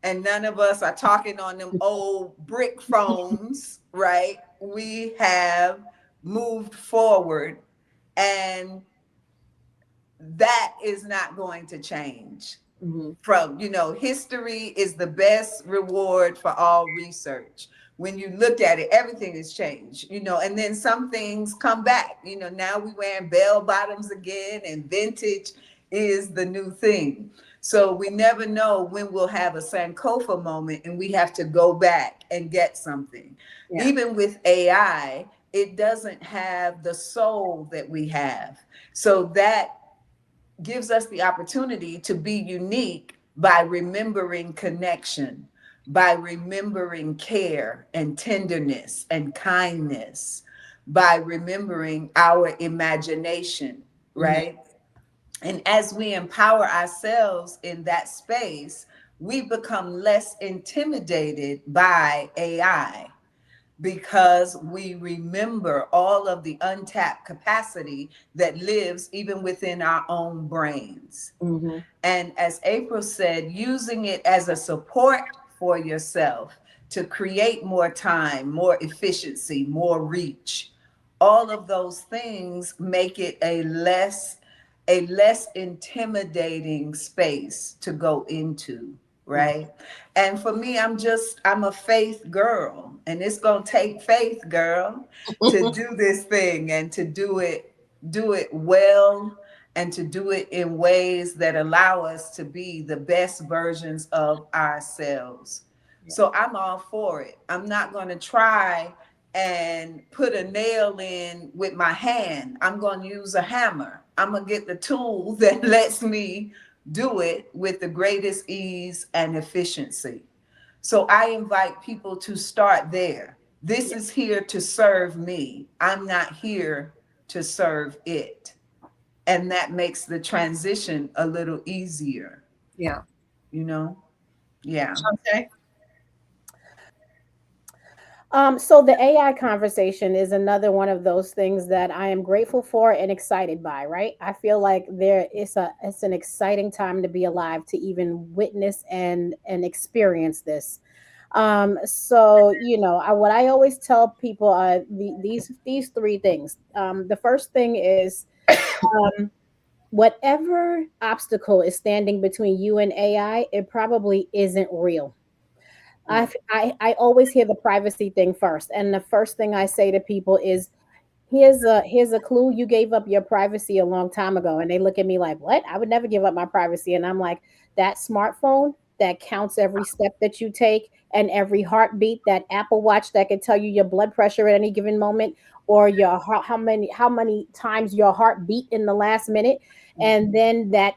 and none of us are talking on them old brick phones, right? We have moved forward, and that is not going to change. From, history is the best reward for all research. When you look at it, everything has changed, and then some things come back. Now we wearing bell bottoms again, and vintage is the new thing. So we never know when we'll have a Sankofa moment and we have to go back and get something. Yeah. Even with AI, it doesn't have the soul that we have. So that gives us the opportunity to be unique by remembering connection, by remembering care and tenderness and kindness, by remembering our imagination, right? And as we empower ourselves in that space, we become less intimidated by AI, because we remember all of the untapped capacity that lives even within our own brains. And as April said, using it as a support for yourself to create more time, more efficiency, more reach. All of those things make it a less intimidating space to go into, right? And for me, I'm a faith girl, and it's going to take faith, girl, to do this thing and to do it do it well, and to do it in ways that allow us to be the best versions of ourselves. Yeah. So I'm all for it. I'm not going to try and put a nail in with my hand. I'm going to use a hammer. I'm going to get the tool that lets me do it with the greatest ease and efficiency. So I invite people to start there. This Yeah. is here to serve me. I'm not here to serve it. And that makes the transition a little easier, Yeah. you know? Yeah. Shante? So the AI conversation is another one of those things that I am grateful for and excited by, right? I feel like there is it's an exciting time to be alive to even witness and experience this. So what I always tell people are these three things. The first thing is, um, whatever obstacle is standing between you and AI, it probably isn't real. Mm. I always hear the privacy thing first, and the first thing I say to people is, here's a clue. You gave up your privacy a long time ago. And they look at me like, what? I would never give up my privacy. And I'm like, that smartphone that counts every step that you take and every heartbeat, that Apple Watch that can tell you your blood pressure at any given moment, or your how many times your heart beat in the last minute. And then that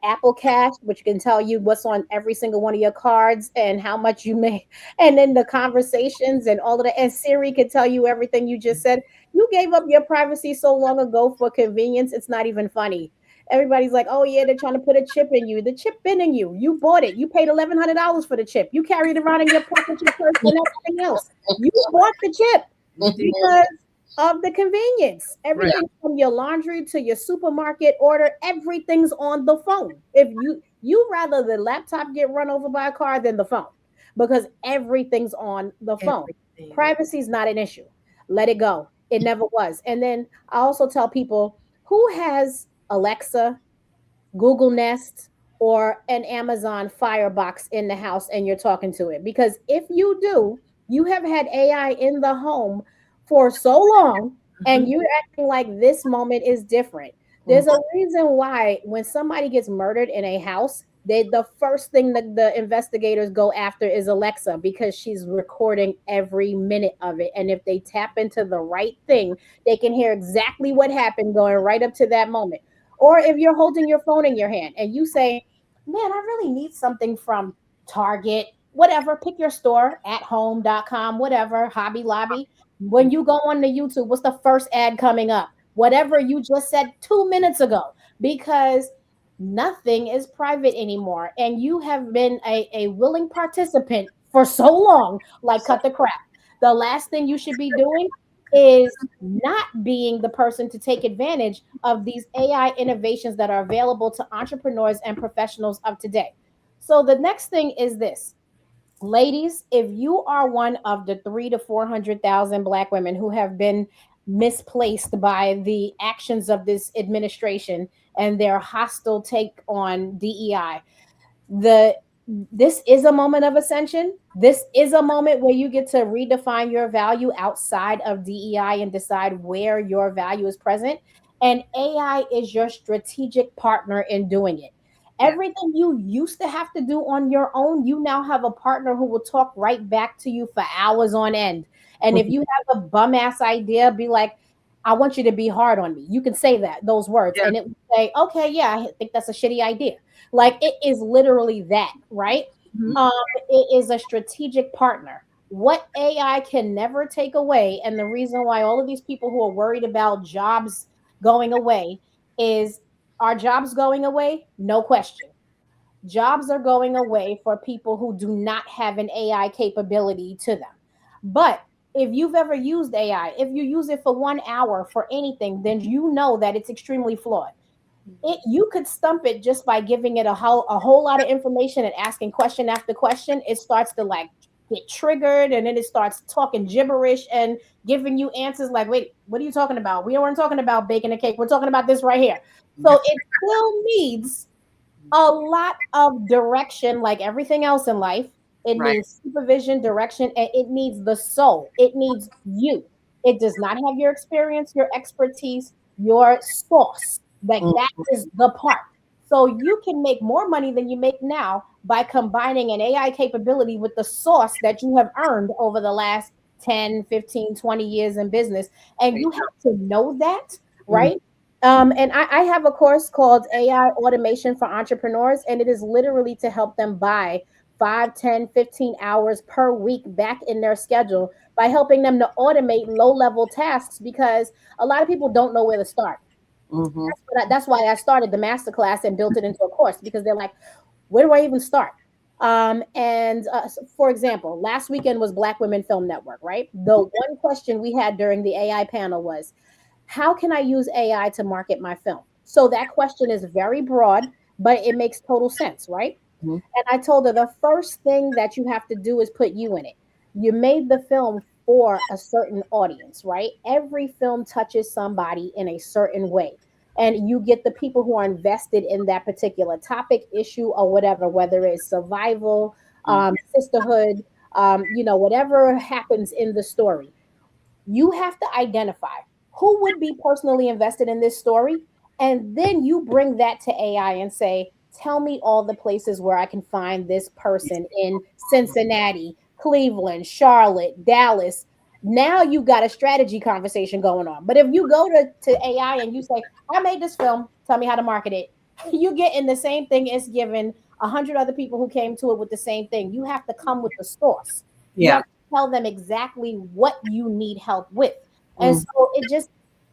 Apple Cash, which can tell you what's on every single one of your cards and how much you make, and then the conversations and all of that. And Siri could tell you everything you just said. You gave up your privacy so long ago for convenience. It's not even funny. Everybody's like, oh yeah, they're trying to put a chip in you. The chip been in you. You bought it. You paid $1,100 for the chip. You carry it around in your pocket, your purse, and everything else. You bought the chip You did. because of the convenience. Right. Everything from your laundry to your supermarket order, everything's on the phone. If you rather the laptop get run over by a car than the phone, because everything's on the phone. Everything. Privacy is not an issue. Let it go. It never was. And then I also tell people, who has Alexa, Google Nest, or an Amazon Firebox in the house and you're talking to it. Because if you do, you have had AI in the home for so long and Mhm. you're acting like this moment is different. There's Mhm. a reason why when somebody gets murdered in a house, the first thing that the investigators go after is Alexa, because she's recording every minute of it. And if they tap into the right thing, they can hear exactly what happened going right up to that moment. Or if you're holding your phone in your hand and you say, man, I really need something from Target, whatever, pick your store, at home.com, whatever, Hobby Lobby. When you go on the YouTube, what's the first ad coming up? Whatever you just said 2 minutes ago, because nothing is private anymore. And you have been a willing participant for so long, like cut the crap. The last thing you should be doing is not being the person to take advantage of these AI innovations that are available to entrepreneurs and professionals of today. So the next thing is this. Ladies, if you are one of the 3 to 400,000 Black women who have been misplaced by the actions of this administration and their hostile take on DEI, the this is a moment of ascension. This is a moment where you get to redefine your value outside of DEI and decide where your value is present. And AI is your strategic partner in doing it. Yeah. Everything you used to have to do on your own, you now have a partner who will talk right back to you for hours on end. And if you have a bum ass idea, be like, I want you to be hard on me. You can say those words, Yeah. and it will say, okay, yeah, I think that's a shitty idea. Like, it is literally that, right? Mhm. Um, it is a strategic partner. What AI can never take away, and the reason why all of these people who are worried about jobs going away is, are jobs going away? No question. Jobs are going away for people who do not have an AI capability to them. But if you've ever used AI, if you use it for 1 hour for anything, then you know that it's extremely flawed. You could stump it just by giving it a whole lot of information and asking question after question. It starts to like get triggered, and then it starts talking gibberish and giving you answers like, wait, what are you talking about? We weren't talking about baking a cake, we're talking about this right here. So it still needs a lot of direction, like everything else in life. It Right. needs supervision, direction, and it needs the soul. It needs you. It does not have your experience, your expertise, your sauce. Like that Mm, is the part. So you can make more money than you make now by combining an AI capability with the sauce that you have earned over the last 10, 15, 20 years in business. And you have to know that, mm, right? And I have a course called AI Automation for Entrepreneurs, and it is literally to help them buy 5, 10, 15 hours per week back in their schedule by helping them to automate low level tasks because a lot of people don't know where to start. mhm, That's why I started the masterclass and built it into a course because they're like, where do I even start? For example, last weekend was Black Women Film Network, right? The one question we had during the AI panel was, how can I use AI to market my film? So that question is very broad, but it makes total sense, right? mhm, And I told her the first thing that you have to do is put you in it. You made the film for a certain audience, right? Every film touches somebody in a certain way. And you get the people who are invested in that particular topic, issue, or whatever, whether it's survival, mhm. sisterhood, whatever happens in the story. You have to identify who would be personally invested in this story. And then you bring that to AI and say, tell me all the places where I can find this person in Cincinnati, Cleveland, Charlotte, Dallas. Now you got a strategy conversation going on. But if you go to AI and you say, I made this film, tell me how to market it, you get in the same thing as given 100 other people who came to it with the same thing. You have to come with the source. You Yeah. have tell them exactly what you need help with. And Mm, so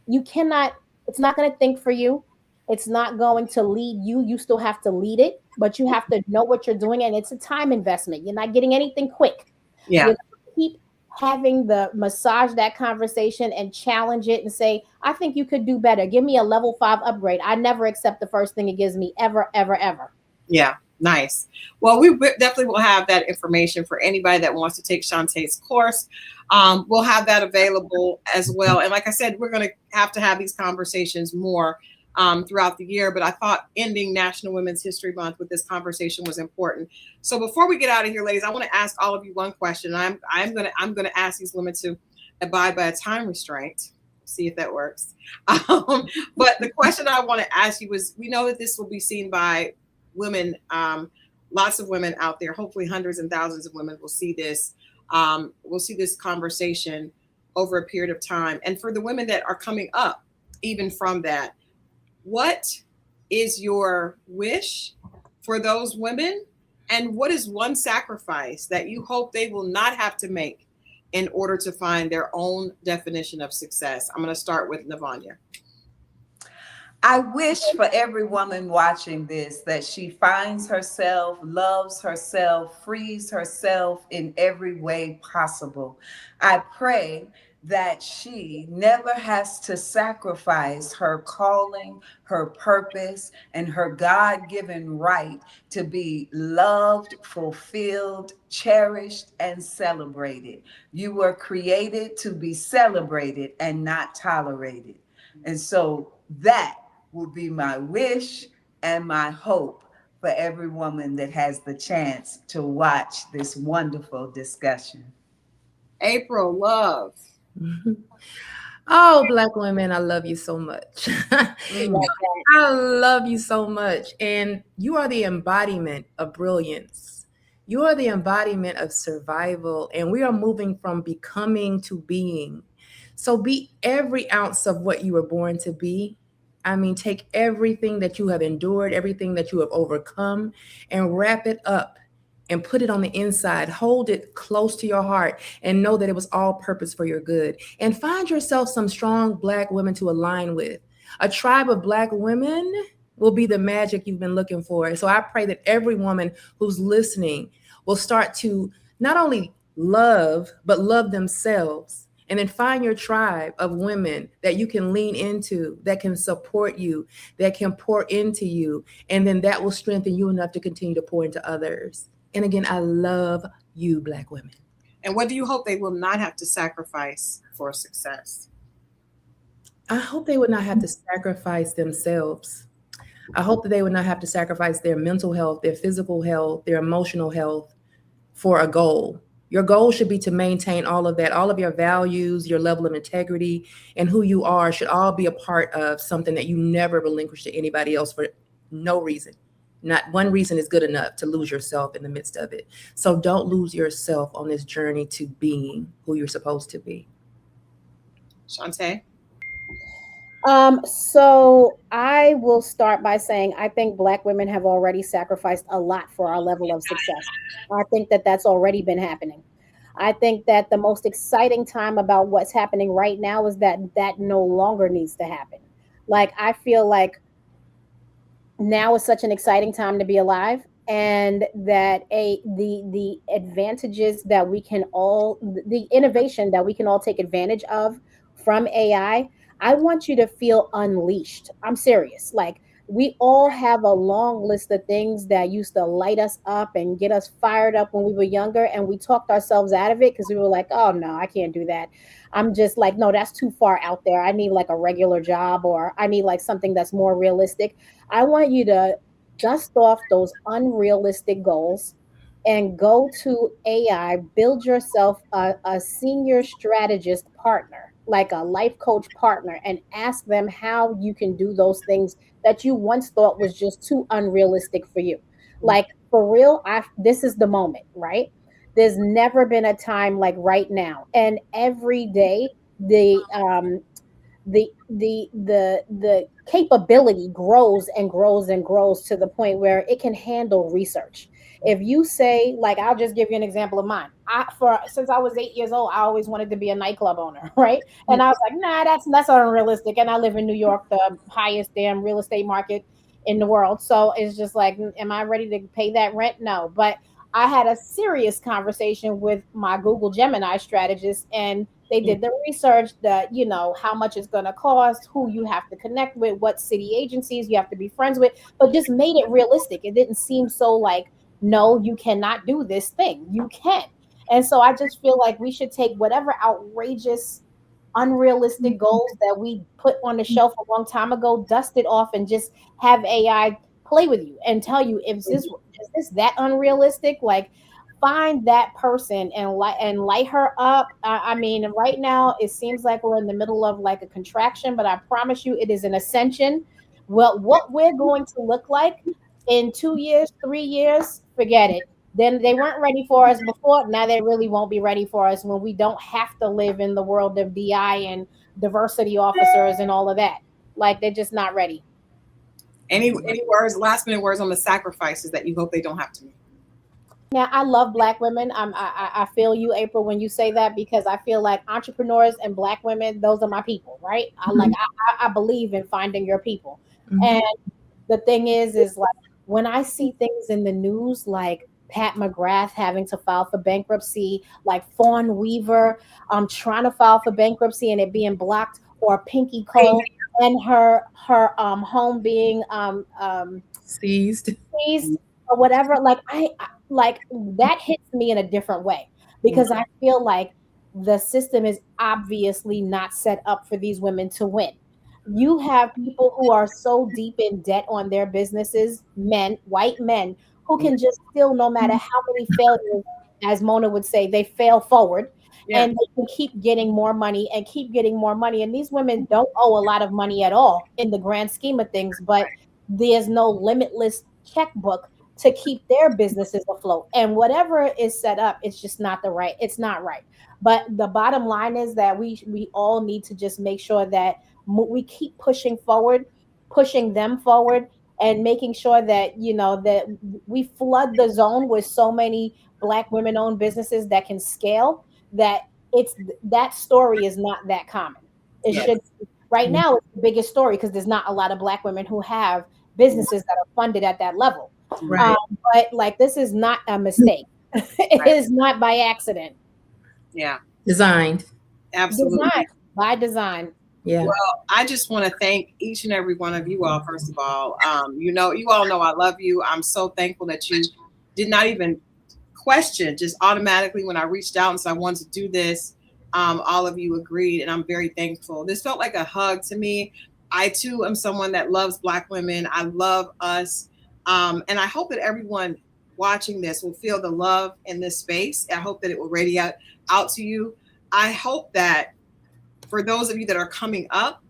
you cannot, it's not going to think for you. It's not going to lead you. You still have to lead it, but you have to know what you're doing. And it's a time investment. You're not getting anything quick. yeah. You're going to keep having the massage that conversation and challenge it and say, I think you could do better. Give me a level 5 upgrade. I never accept the first thing it gives me ever, ever, ever. Yeah, nice. Well, definitely will have that information for anybody that wants to take Shantae's course. We'll have that available as well. And like I said, we're going to have these conversations more throughout the year. But I thought ending National Women's History Month with this conversation was important. So before we get out of here, ladies, I want to ask all of you one question. I'm gonna ask these women to abide by a time restraint. See if that works. But the question I want to ask you is: we know that this will be seen by women, lots of women out there. Hopefully, hundreds and thousands of women will see this. We'll see this conversation over a period of time. And for the women that are coming up, even from that, what is your wish for those women? And what is one sacrifice that you hope they will not have to make in order to find their own definition of success? I'm going to start with Navanya. I wish for every woman watching this that she finds herself, loves herself, frees herself in every way possible. I pray that she never has to sacrifice her calling, her purpose, and her God given right to be loved, fulfilled, cherished, and celebrated. You were created to be celebrated and not tolerated. And so that will be my wish and my hope for every woman that has the chance to watch this wonderful discussion. April, love. Oh, Black women, I love you so much. Mm, Love that. I love you so much. And you are the embodiment of brilliance. You are the embodiment of survival. And we are moving from becoming to being. So be every ounce of what you were born to be. I mean, take everything that you have endured, everything that you have overcome, and wrap it up and put it on the inside. Hold it close to your heart and know that it was all purpose for your good. And find yourself some strong Black women to align with. A tribe of Black women will be the magic you've been looking for. So I pray that every woman who's listening will start to not only love, but love themselves. And then find your tribe of women that you can lean into, that can support you, that can pour into you. And then that will strengthen you enough to continue to pour into others. And again, I love you, Black women. And what do you hope they will not have to sacrifice for success? I hope they would not have to sacrifice themselves. I hope that they would not have to sacrifice their mental health, their physical health, their emotional health for a goal. Your goal should be to maintain all of that. All of your values, your level of integrity, and who you are should all be a part of something that you never relinquish to anybody else for no reason. Not one reason is good enough to lose yourself in the midst of it. So don't lose yourself on this journey to being who you're supposed to be. Shantae? So I will start by saying I think Black women have already sacrificed a lot for our level of success. I think that that's already been happening. I think that the most exciting time about what's happening right now is that that no longer needs to happen. Like, I feel like now is such an exciting time to be alive, and that the advantages that we can all, the innovation that we can all take advantage of from I want you to feel unleashed. I'm serious. Like, we all have a long list of things that used to light us up and get us fired up when we were younger, and we talked ourselves out of it because we were like, oh no, I can't do that. I'm just like, no, that's too far out there. I need like a regular job, or I need like something that's more realistic. I want you to dust off those unrealistic goals and go to AI, build yourself a senior strategist partner, like a life coach partner, and ask them how you can do those things that you once thought was just too unrealistic for you. Like, for real, this is the moment, right? There's never been a time like right now. And every day the capability grows and grows and grows to the point where it can handle research. If you say, like, I'll just give you an example of mine. For since I was 8 years old, I always wanted to be a nightclub owner, right? And I was like, nah, that's unrealistic. And I live in New York, the highest damn real estate market in the world. So it's just like, am I ready to pay that rent? No. But I had a serious conversation with my Google Gemini strategist, and they did the research that, how much it's going to cost, who you have to connect with, what city agencies you have to be friends with, but just made it realistic. It didn't seem so like, no, you cannot do this thing. You can. And so I just feel like we should take whatever outrageous, unrealistic goals that we put on the shelf a long time ago, dust it off, and just have AI play with you and tell you, if this is this that unrealistic. Like, find that person and light her up. I mean, right now it seems like we're in the middle of like a contraction, but I promise you, it is an ascension. Well, what we're going to look like in 2 years, 3 years, forget it. Then they weren't ready for us before. Now they really won't be ready for us when we don't have to live in the world of DI and diversity officers and all of that. Like, they're just not ready. Any words, last minute words on the sacrifices that you hope they don't have to make? Now, I love Black women. I feel you, April, when you say that, because I feel like entrepreneurs and Black women, those are my people, right? I believe in finding your people. And the thing is like, when I see things in the news, like Pat McGrath having to file for bankruptcy, like Fawn Weaver trying to file for bankruptcy and it being blocked, or Pinky Cole and her home being Seized. seized or whatever. Like, like, that hits me in a different way, because I feel like the system is obviously not set up for these women to win. You have people who are so deep in debt on their businesses, men, white men, who can just still, no matter how many failures, as Mona would say, they fail forward, Yeah. and they can keep getting more money and keep getting more money. And these women don't owe a lot of money at all in the grand scheme of things, but there's no limitless checkbook to keep their businesses afloat. And whatever is set up, it's just not it's not right. But the bottom line is that we all need to just make sure that we keep pushing forward, pushing them forward, and making sure that, that we flood the zone with so many Black women owned businesses that can scale, that it's that story is not that common. It Yes. should. Right now it's the biggest story because there's not a lot of Black women who have businesses that are funded at that level. Right. But like, this is not a mistake. It is not by accident. Yeah. Designed. Absolutely. Design, by design. Yeah. Well, I just want to thank each and every one of you all, first of all. You all know I love you. I'm so thankful that you did not even question, just automatically when I reached out and said I wanted to do this, all of you agreed, and I'm very thankful. This felt like a hug to me. I too am someone that loves Black women. I love us. And I hope that everyone watching this will feel the love in this space. I hope that it will radiate out to you. I hope that for those of you that are coming up,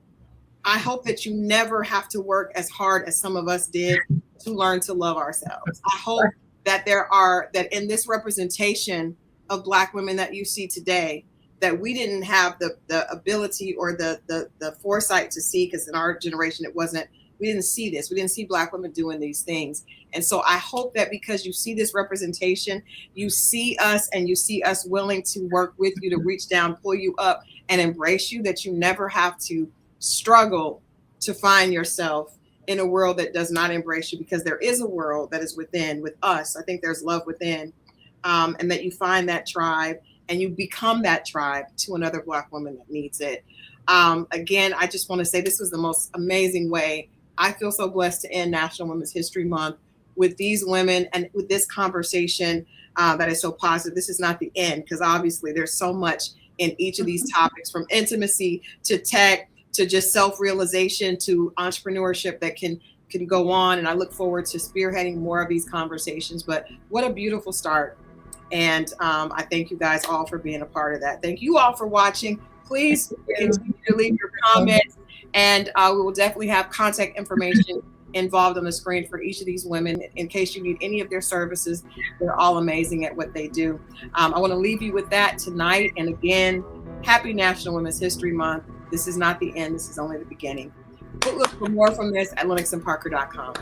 I hope that you never have to work as hard as some of us did to learn to love ourselves. I hope that that in this representation of Black women that you see today, that we didn't have the ability or the foresight to see, because in our generation we didn't see this. We didn't see Black women doing these things. And so I hope that because you see this representation, you see us and you see us willing to work with you to reach down, pull you up, and embrace you, that you never have to struggle to find yourself in a world that does not embrace you, because there is a world that is within with us. I think there's love within, and that you find that tribe and you become that tribe to another Black woman that needs it. Again, I just want to say this was the most amazing way. I feel so blessed to end National Women's History Month with these women and with this conversation that is so positive. This is not the end, because obviously there's so much in each of these topics, from intimacy to tech to just self-realization to entrepreneurship, that can go on. And I look forward to spearheading more of these conversations. But what a beautiful start. And I thank you guys all for being a part of that. Thank you all for watching. Please continue to leave your comments, and we will definitely have contact information involved on the screen for each of these women in case you need any of their services. They're all amazing at what they do. I want to leave you with that tonight. And again, happy National Women's History Month. This is not the end. This is only the beginning. Look for more from this at lenoxandparker.com.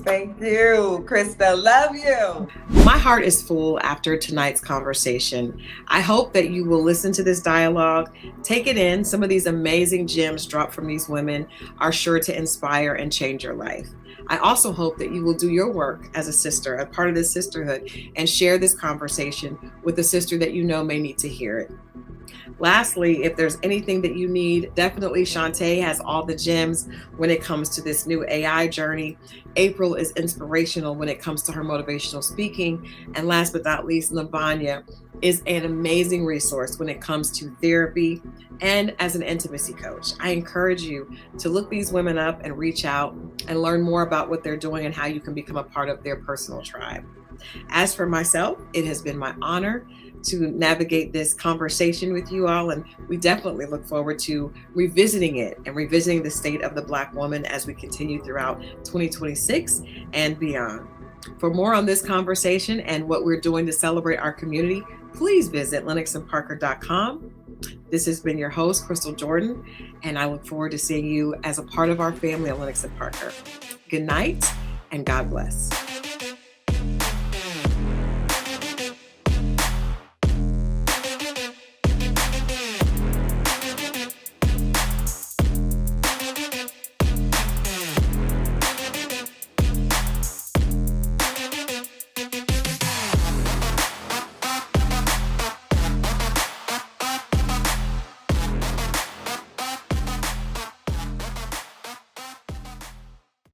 Thank you, Krista. Love you. My heart is full after tonight's conversation. I hope that you will listen to this dialogue, take it in. Some of these amazing gems dropped from these women are sure to inspire and change your life. I also hope that you will do your work as a sister, a part of this sisterhood, and share this conversation with a sister that you know may need to hear it. Lastly, if there's anything that you need, definitely Shantae has all the gems when it comes to this new AI journey. April is inspirational when it comes to her motivational speaking. And last but not least, Lavanya is an amazing resource when it comes to therapy and as an intimacy coach. I encourage you to look these women up and reach out and learn more about what they're doing and how you can become a part of their personal tribe. As for myself, it has been my honor to navigate this conversation with you all, and we definitely look forward to revisiting it and revisiting the state of the Black woman as we continue throughout 2026 and beyond. For more on this conversation and what we're doing to celebrate our community, please visit lenoxandparker.com. This has been your host, Crystal Jordan, and I look forward to seeing you as a part of our family at Lenox and Parker. Good night and God bless.